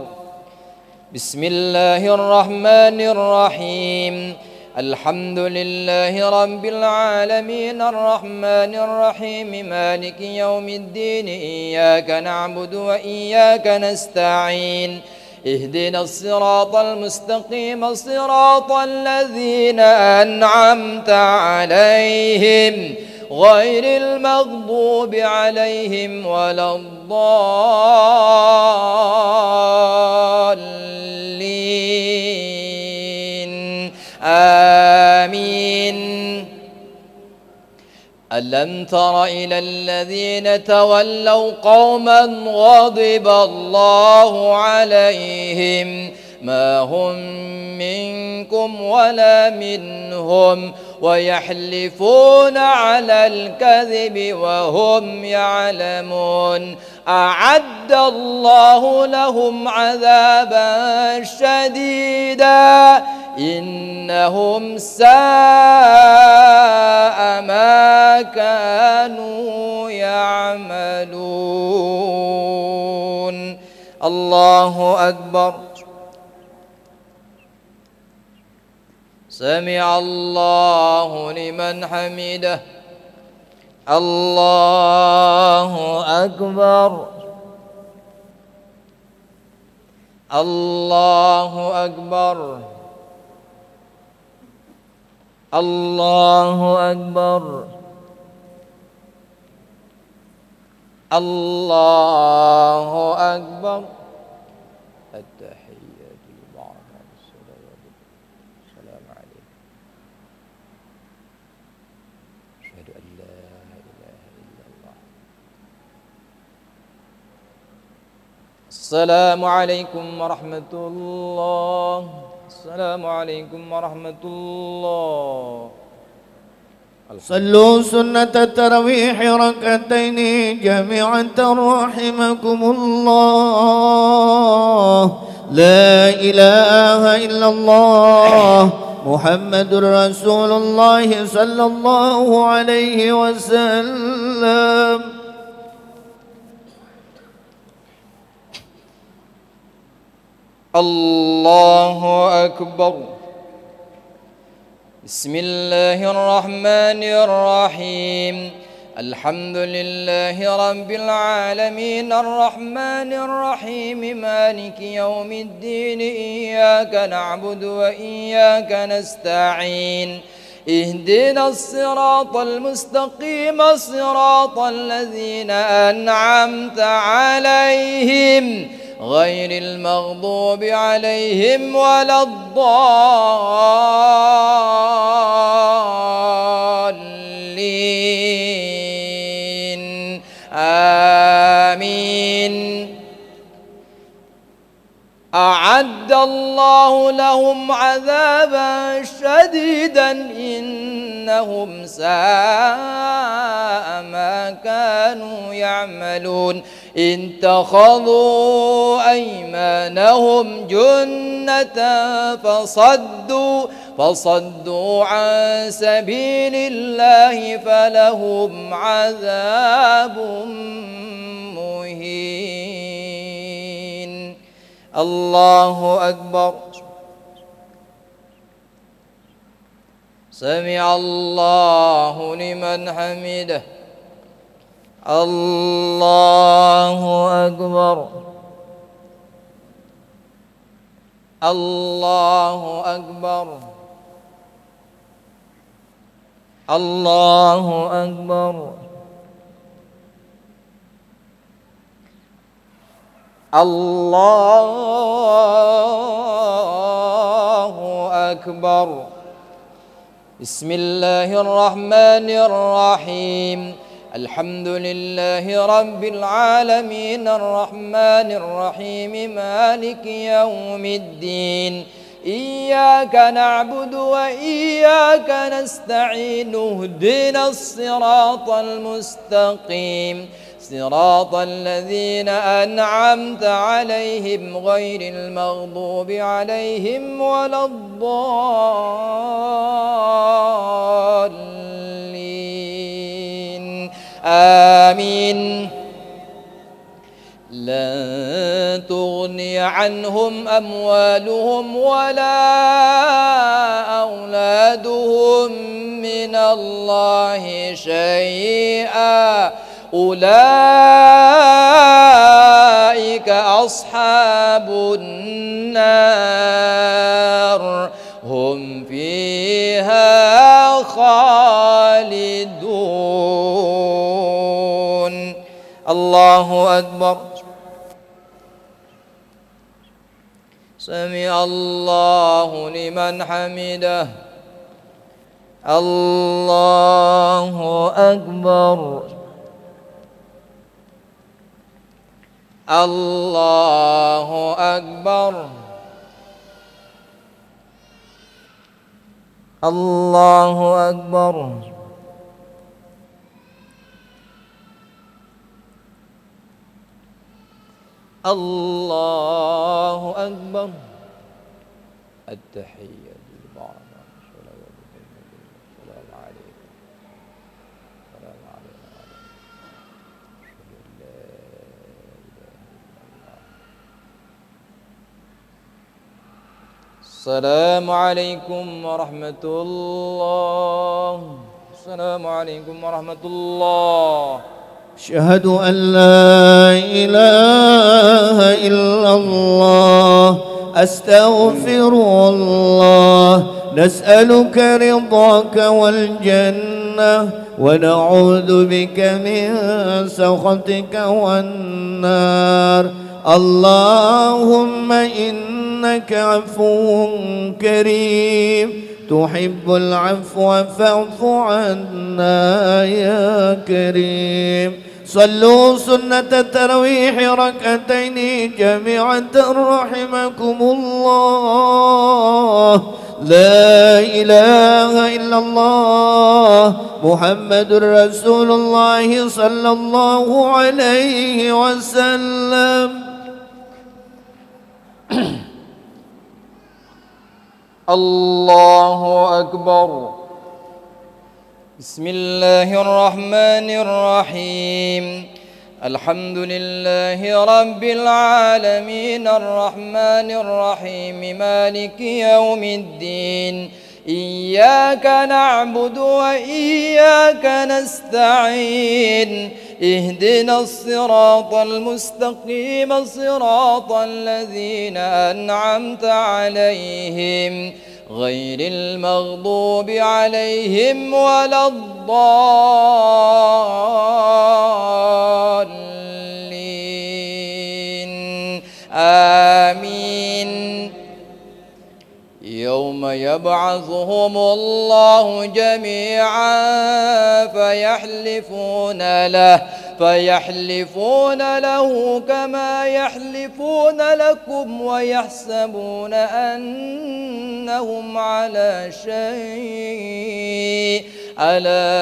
بسم الله الرحمن الرحيم. الحمد لله رب العالمين الرحمن الرحيم مالك يوم الدين إياك نعبد وإياك نستعين اهدنا الصراط المستقيم صراط الذين أنعمت عليهم غير المغضوب عليهم ولا الضالين آمين. ألم تر إلى الذين تولوا قوما غضب الله عليهم ما هم منكم ولا منهم ويحلفون على الكذب وهم يعلمون أعد الله لهم عذابا شديدا إنهم ساء ما كانوا يعملون. الله أكبر. سمع الله لمن حمده. الله أكبر. الله أكبر. الله أكبر. الله أكبر. السلام عليكم ورحمة الله. السلام عليكم ورحمة الله. صلوا سنة التراويح ركعتين جميعا رحمكم الله. لا إله إلا الله محمد رسول الله صلى الله عليه وسلم. الله أكبر. بسم الله الرحمن الرحيم. الحمد لله رب العالمين الرحمن الرحيم مالك يوم الدين إياك نعبد وإياك نستعين اهدنا الصراط المستقيم صراط الذين أنعمت عليهم غير المغضوب عليهم ولا الضالين آمين. أعد الله لهم عذابا شديدا إنهم ساء ما كانوا يعملون. اتخذوا أيمانهم جنة فصدوا عن سبيل الله فلهم عذاب مهين. الله أكبر. سمع الله لمن حمده. الله أكبر. الله أكبر. الله أكبر. الله أكبر. بسم الله الرحمن الرحيم. الحمد لله رب العالمين الرحمن الرحيم مالك يوم الدين إياك نعبد وإياك نستعين اهدنا الصراط المستقيم صراط الذين أنعمت عليهم غير المغضوب عليهم ولا الضالين آمين. لن تغني عنهم أموالهم ولا أولادهم من الله شيئا أولئك أصحاب النار هم فيها خالدون. الله أكبر. سمع الله لمن حمده. الله أكبر. الله أكبر. الله أكبر. الله أكبر. التحية لله. السلام عليكم. السلام عليكم. السلام عليكم ورحمة الله. السلام عليكم ورحمة الله. أشهد أن لا إله إلا الله. أستغفر الله. نسألك رضاك والجنة ونعوذ بك من سخطك والنار. اللهم إنك عفو كريم تحب العفو فاعف عنا يا كريم. صلوا سنة التراويح ركعتين جميعا رحمكم الله. لا إله إلا الله محمد رسول الله صلى الله عليه وسلم. الله أكبر. بسم الله الرحمن الرحيم. الحمد لله رب العالمين الرحمن الرحيم مالك يوم الدين. إياك نعبد وإياك نستعين. اهدنا الصراط المستقيم صراط الذين أنعمت عليهم غير المغضوب عليهم ولا الضالين آمين. يوم يبعثهم الله جميعا فيحلفون له كما يحلفون لكم ويحسبون أنهم على شيء ألا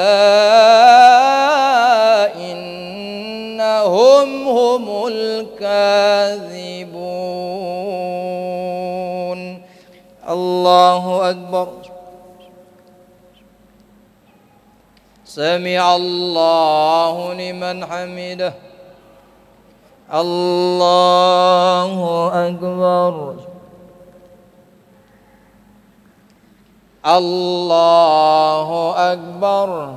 إنهم هم الكاذبون. الله أكبر. سمع الله لمن حمده. الله أكبر. الله أكبر.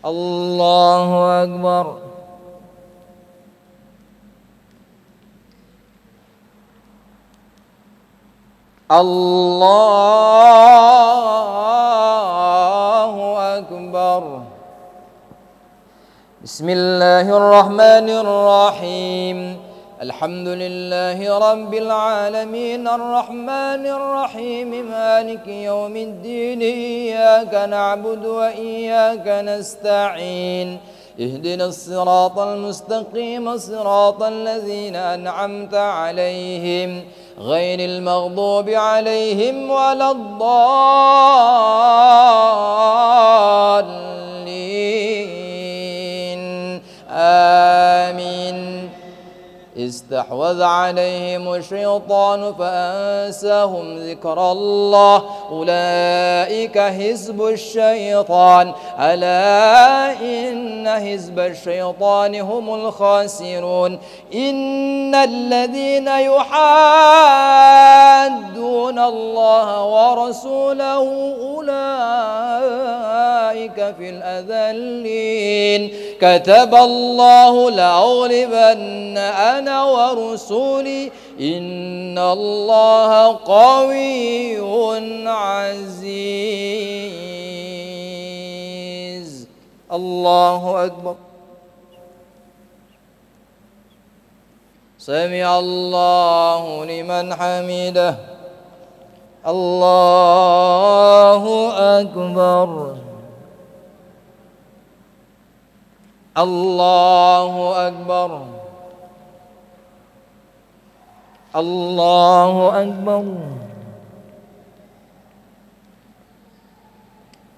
الله أكبر. الله أكبر. بسم الله الرحمن الرحيم. الحمد لله رب العالمين الرحمن الرحيم مالك يوم الدين. إياك نعبد وإياك نستعين. اهدنا الصراط المستقيم صراط الذين أنعمت عليهم غير المغضوب عليهم ولا الضالين آمين. استحوذ عليهم الشيطان فأنساهم ذكر الله أولئك حزب الشيطان ألا إن حزب الشيطان هم الخاسرون. إن الذين يحادون الله ورسوله أولئك في الأذلين. كتب الله لأغلبن أنا ورسولي إن الله قوي عزيز. الله أكبر. سمع الله لمن حمده. الله أكبر. الله أكبر. الله أكبر.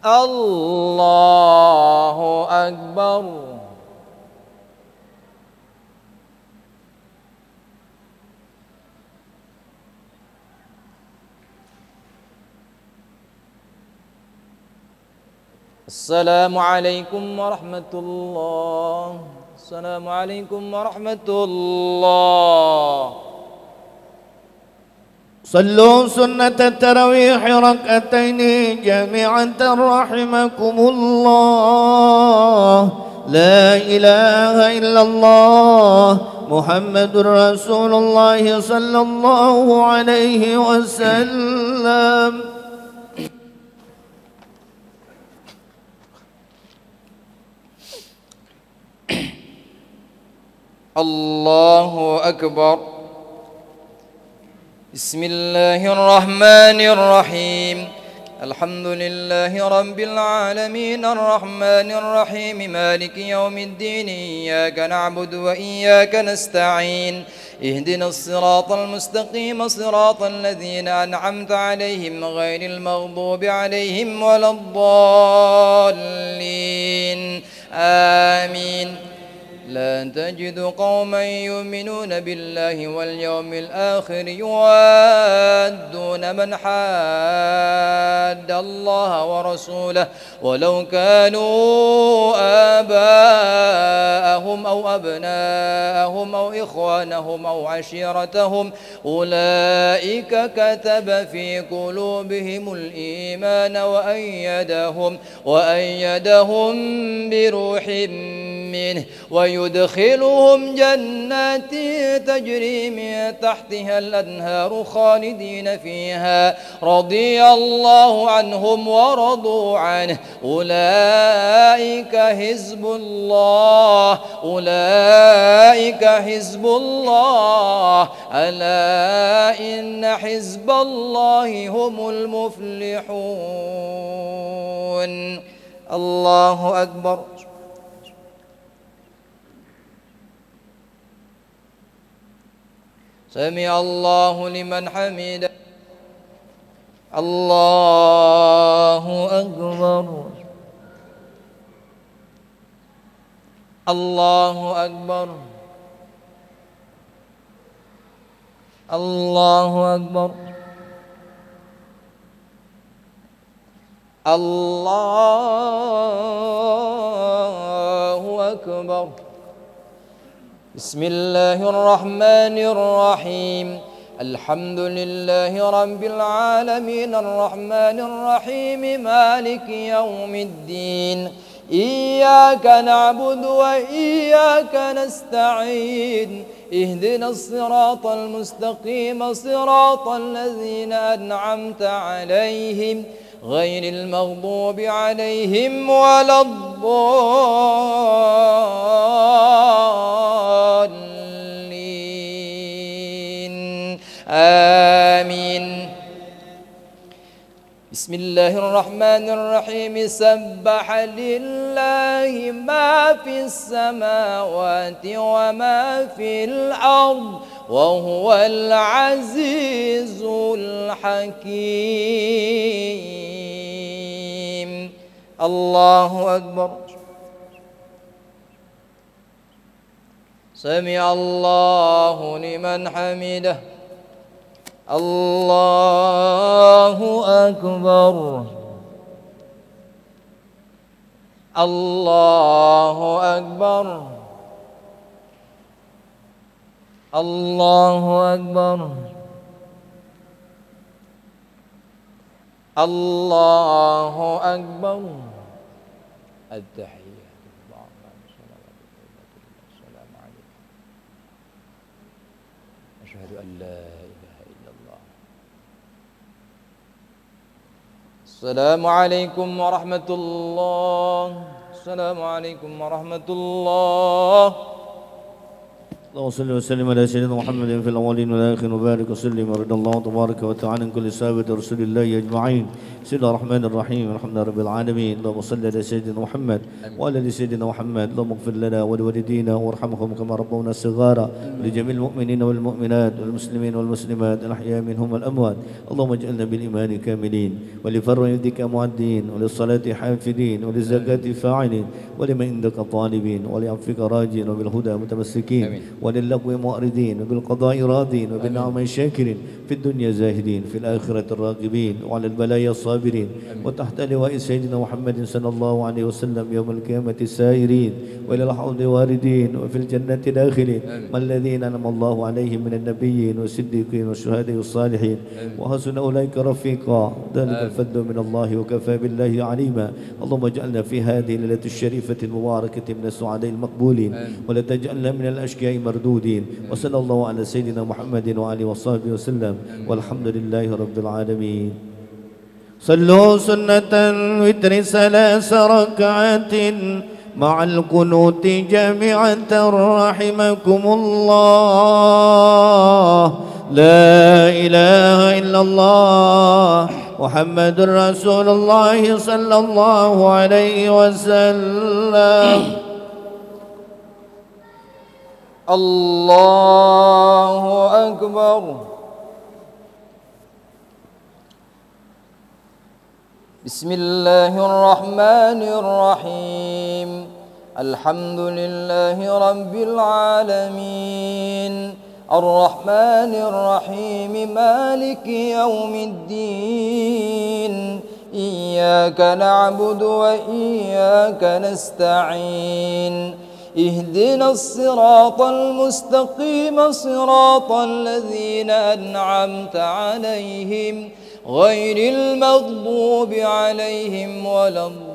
الله أكبر. السلام عليكم ورحمة الله. السلام عليكم ورحمة الله. صلوا سنة التراويح ركعتين جميعا رحمكم الله. لا إله إلا الله محمد رسول الله صلى الله عليه وسلم. الله أكبر. بسم الله الرحمن الرحيم. الحمد لله رب العالمين الرحمن الرحيم مالك يوم الدين إياك نعبد وإياك نستعين اهدنا الصراط المستقيم صراط الذين أنعمت عليهم غير المغضوب عليهم ولا الضالين آمين. لا تجد قوما يؤمنون بالله واليوم الآخر يوادون من حاد الله ورسوله ولو كانوا آباءهم أو أبناءهم أو إخوانهم أو عشيرتهم أولئك كتب في قلوبهم الإيمان وأيدهم بروح منه ويدخلهم جنات تجري من تحتها الأنهار خالدين فيها رضي الله عنهم ورضوا عنه أولئك حزب الله ألا إن حزب الله هم المفلحون. الله أكبر. سمع الله لمن حمده. الله أكبر. الله أكبر. الله أكبر. الله أكبر. بسم الله الرحمن الرحيم. الحمد لله رب العالمين الرحمن الرحيم مالك يوم الدين إياك نعبد وإياك نستعين اهدنا الصراط المستقيم صراط الذين أنعمت عليهم غير المغضوب عليهم ولا الضالين آمين. بسم الله الرحمن الرحيم. سبح لله ما في السماوات وما في الأرض وهو العزيز الحكيم. الله أكبر. سمع الله لمن حمده. الله أكبر. الله أكبر. الله أكبر. الله أكبر. التحيات لله السلام عليكم. أشهد أن لا إله إلا الله. السلام عليكم ورحمة الله. السلام عليكم ورحمة الله. اللهم صل وسلم على سيدنا محمد في الاولين والاخرين وبارك وسلم ورضي الله تبارك وتعالى عن كل صحابه رسول الله اجمعين. بسم الله الرحمن الرحيم الحمد لله رب العالمين. اللهم صل على سيدنا محمد وعلى ال سيدنا محمد. اللهم اغفر لنا ولوالدينا وارحمهم كما ربونا صغارا ولجميع المؤمنين والمؤمنات والمسلمين والمسلمات الاحياء منهم والاموات. اللهم اجعلنا بالايمان كاملين ولفر يدك معدين وللصلاه حافظين وللزكاه فاعلين ولمن عندك طالبين ولعفوك راجين وبالهدى متمسكين وللغو معرضين وبالقضاء راضين وبالنعم شاكرين في الدنيا زاهدين في الآخرة الراغبين وعلى البلايا الصابرين وتحت لواء سيدنا محمد صلى الله عليه وسلم يوم القيامة سائرين وإلى الحوض واردين وفي الجنة داخلين ما الذين أنعم الله عليهم من النبيين والصديقين والشهداء والصالحين وحسن أولئك رفيقا ذلك الفضل من الله وكفى بالله عليما. اللهم اجعلنا في هذه الليلة الشريفة المباركة من السعداء المقبولين ولا تجعلنا من الأشقياء مردودين. وصلى الله على سيدنا محمد وآله وصحبه وسلم والحمد لله رب العالمين. صلوا سنة الوتر 3 ركعات مع القنوت جامعة رحمكم الله. لا إله إلا الله محمد رسول الله صلى الله عليه وسلم. الله أكبر. بسم الله الرحمن الرحيم. الحمد لله رب العالمين الرحمن الرحيم مالك يوم الدين إياك نعبد وإياك نستعين اهدنا الصراط المستقيم صراط الذين أنعمت عليهم غير المغضوب عليهم ولا الضالين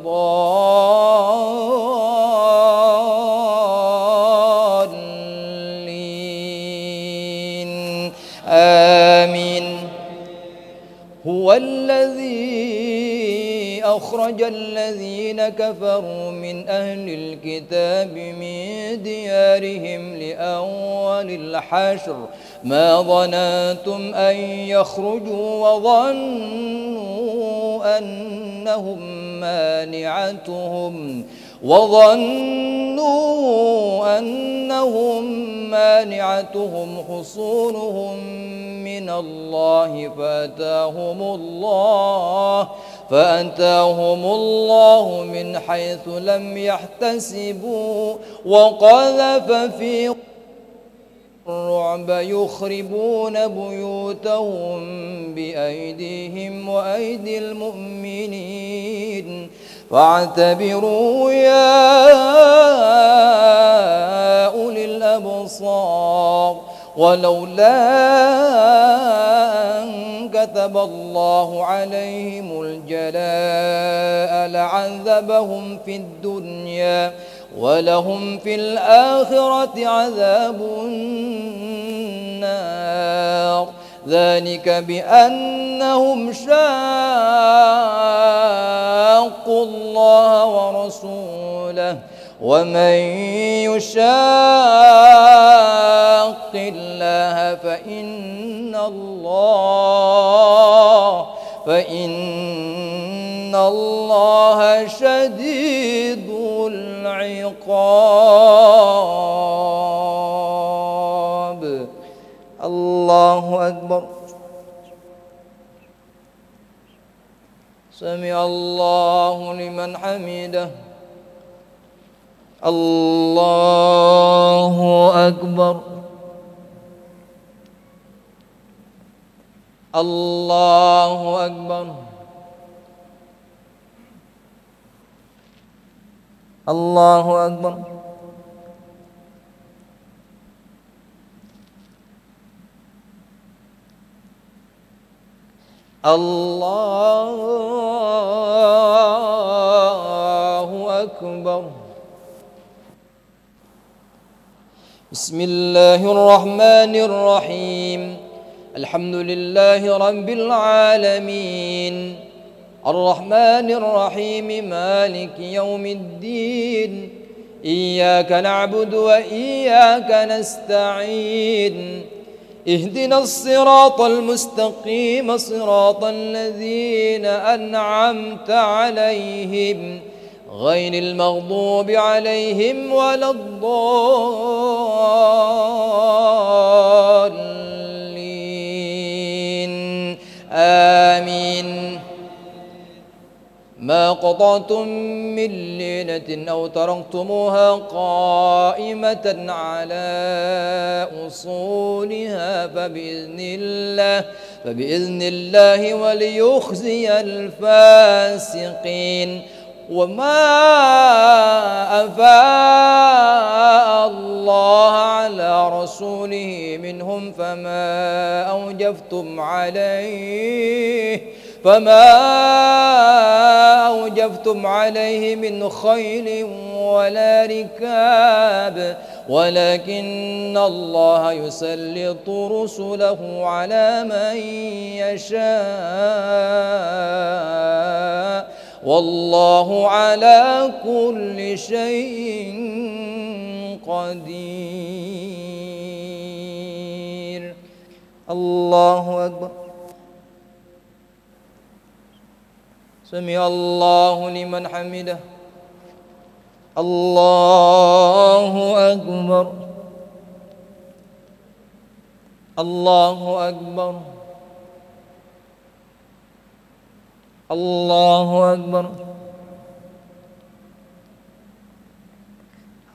آمين. هو الذي أخرج الذين كفروا من أهل الكتاب من ديارهم لأول الحشر ما ظننتم أن يخرجوا وظنوا أنهم حصونهم من الله فأتاهم الله من حيث لم يحتسبوا وقذف في الرعب يخربون بيوتهم بأيديهم وأيدي المؤمنين فاعتبروا يا أولي الأبصار ولولا أن كتب الله عليهم الجلاء لعذبهم في الدنيا ولهم في الآخرة عذاب النار ذلك بأنهم شاقوا الله ورسوله ومن يشاق الله فإن الله شديد العقاب. الله أكبر. سمع الله لمن حمده. الله أكبر. الله أكبر. الله أكبر. الله أكبر. بسم الله الرحمن الرحيم الحمد لله رب العالمين الرحمن الرحيم مالك يوم الدين إياك نعبد وإياك نستعين اهدنا الصراط المستقيم صراط الذين أنعمت عليهم غير المغضوب عليهم ولا الضالين آمين. ما قطعتم من لينة أو تركتموها قائمة على أصولها فبإذن الله وليخزي الفاسقين. وما أفاء الله على رسوله منهم فما أوجفتم عليه من خيل ولا ركاب ولكن الله يسلط رسله على من يشاء والله على كل شيء قدير. الله أكبر. سمع الله لمن حمده الله أكبر الله أكبر الله أكبر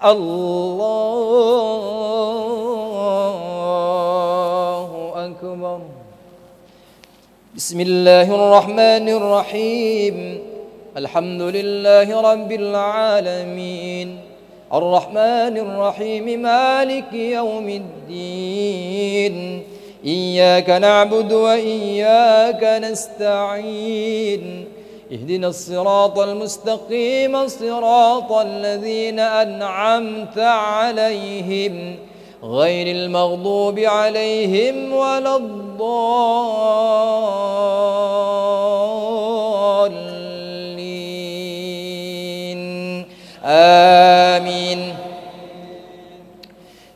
الله أكبر بسم الله الرحمن الرحيم الحمد لله رب العالمين الرحمن الرحيم مالك يوم الدين إياك نعبد وإياك نستعين اهدنا الصراط المستقيم صراط الذين أنعمت عليهم غير المغضوب عليهم ولا الضالين آمين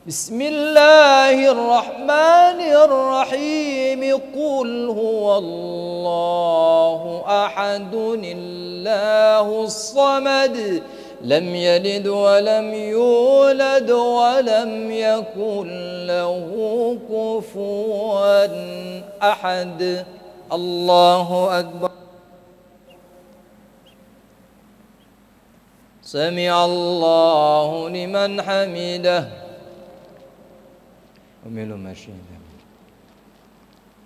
بسم الله الرحمن الرحيم قل هو الله أحد الله الصمد لم يلد ولم يولد ولم يكن له كفوا أحد الله أكبر سمع الله لمن حمده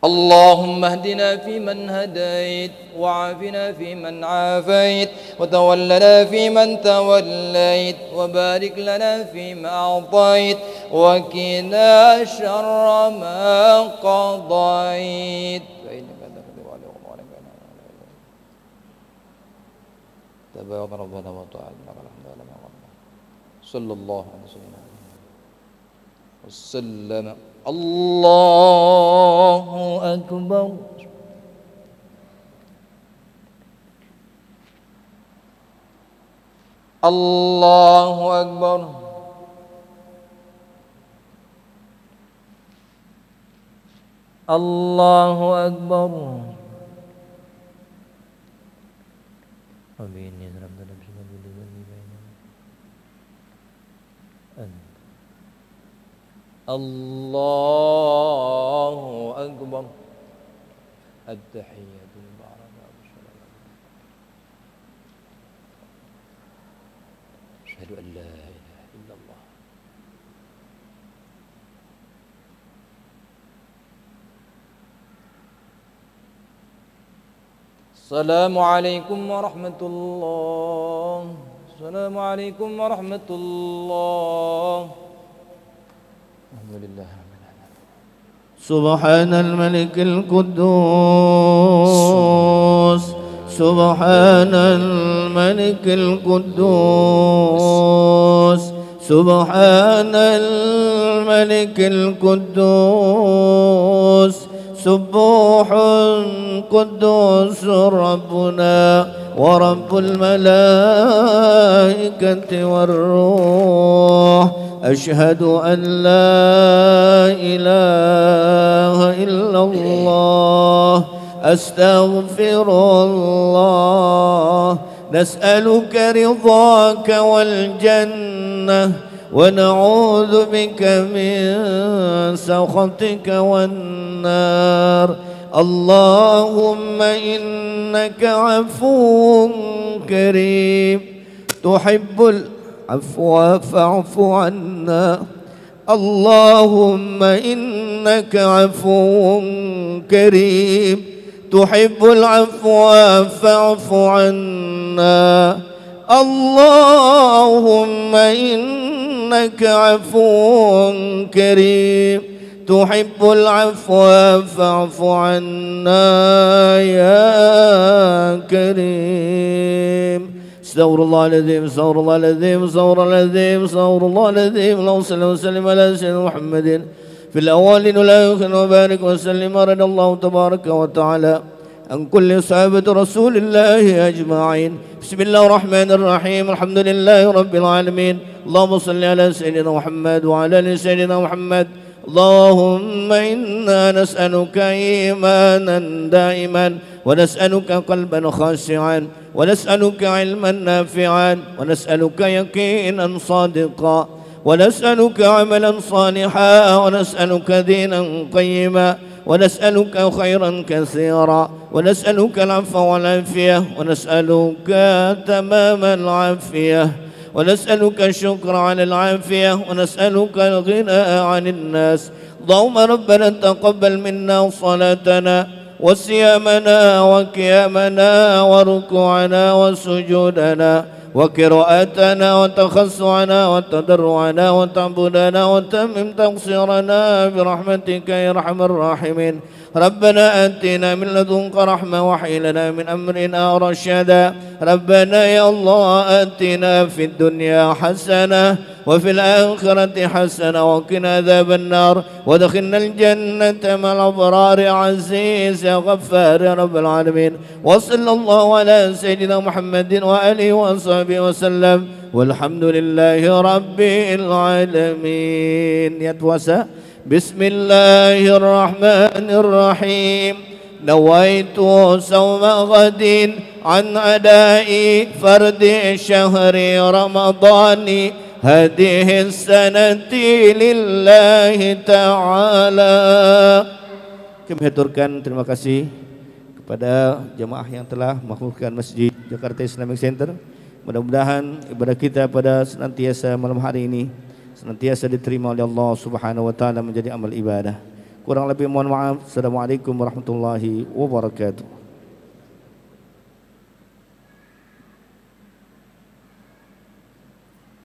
اللهم اهدنا فيمن هديت وعافنا فيمن عافيت وتولنا فيمن توليت وبارك لنا فيما أعطيت وقنا شر ما قضيت تبارك ربنا وتعالى صلى الله عليه وسلم وسلم الله أكبر الله أكبر الله أكبر آمين يا رب الله أكبر التحيات المباركات أشهد أن لا إله إلا الله السلام عليكم ورحمة الله السلام عليكم ورحمة الله الحمد لله رب العالمين سبحان الملك القدوس سبحان الملك القدوس سبحان الملك القدوس سبوح قدوس ربنا ورب الملائكة والروح أشهد أن لا إله إلا الله أستغفر الله نسألك رضاك والجنة ونعوذ بك من سخطك والنار اللهم إنك عفو كريم تحب العفو فاعف عنا اللهم إنك عفو كريم تحب العفو فاعف عنا اللهم إنك عفو كريم تحب العفو فاعف عنا يا كريم استغفر الله العظيم استغفر الله العظيم استغفر الله العظيم استغفر الله العظيم اللهم صل وسلم على سيدنا محمد في الأولين والآخرين وبارك وسلم رضي الله تبارك وتعالى عن كل صحابة رسول الله أجمعين بسم الله الرحمن الرحيم الحمد لله رب العالمين اللهم صل على سيدنا محمد وعلى آل سيدنا محمد اللهم إنا نسألك إيمانا دائما ونسألك قلبا خاشعا ونسألك علما نافعا ونسألك يقينا صادقا ونسألك عملا صالحا ونسألك دينا قيما ونسألك خيرا كثيرا ونسألك العفو والعافية ونسألك تمام العافية ونسألك الشكر على العافية ونسألك الغنى عن الناس. اللهم ربنا تقبل منا صلاتنا وصيامنا وقيامنا وركوعنا وسجودنا وقراءتنا وتخشعنا وتضرعنا وتعبدنا وتمم تقصيرنا برحمتك يا أرحم الراحمين. ربنا آتنا من لدنك رحمة وهب لنا من أمرنا رشدا. ربنا يا الله آتنا في الدنيا حسنة وفي الآخرة حسنة وقنا عذاب النار وادخلنا الجنة مع الأبرار عزيز يا غفار يا رب العالمين. وصلى الله على سيدنا محمد وآله وصحبه وسلم والحمد لله رب العالمين. Niat puasa. Bismillahirrahmanirrahim. Nawaitu sawma ghadin an adai fardi syahri ramadhani hadhihi sanati lillahi ta'ala. Kami haturkan terima kasih kepada jemaah yang telah makmurkan Masjid Jakarta Islamic Center. Mudah-mudahan ibadah kita pada senantiasa malam hari ini senantiasa diterima oleh Allah Subhanahu wa taala menjadi amal ibadah. Kurang lebih mohon maaf. Assalamualaikum warahmatullahi wabarakatuh.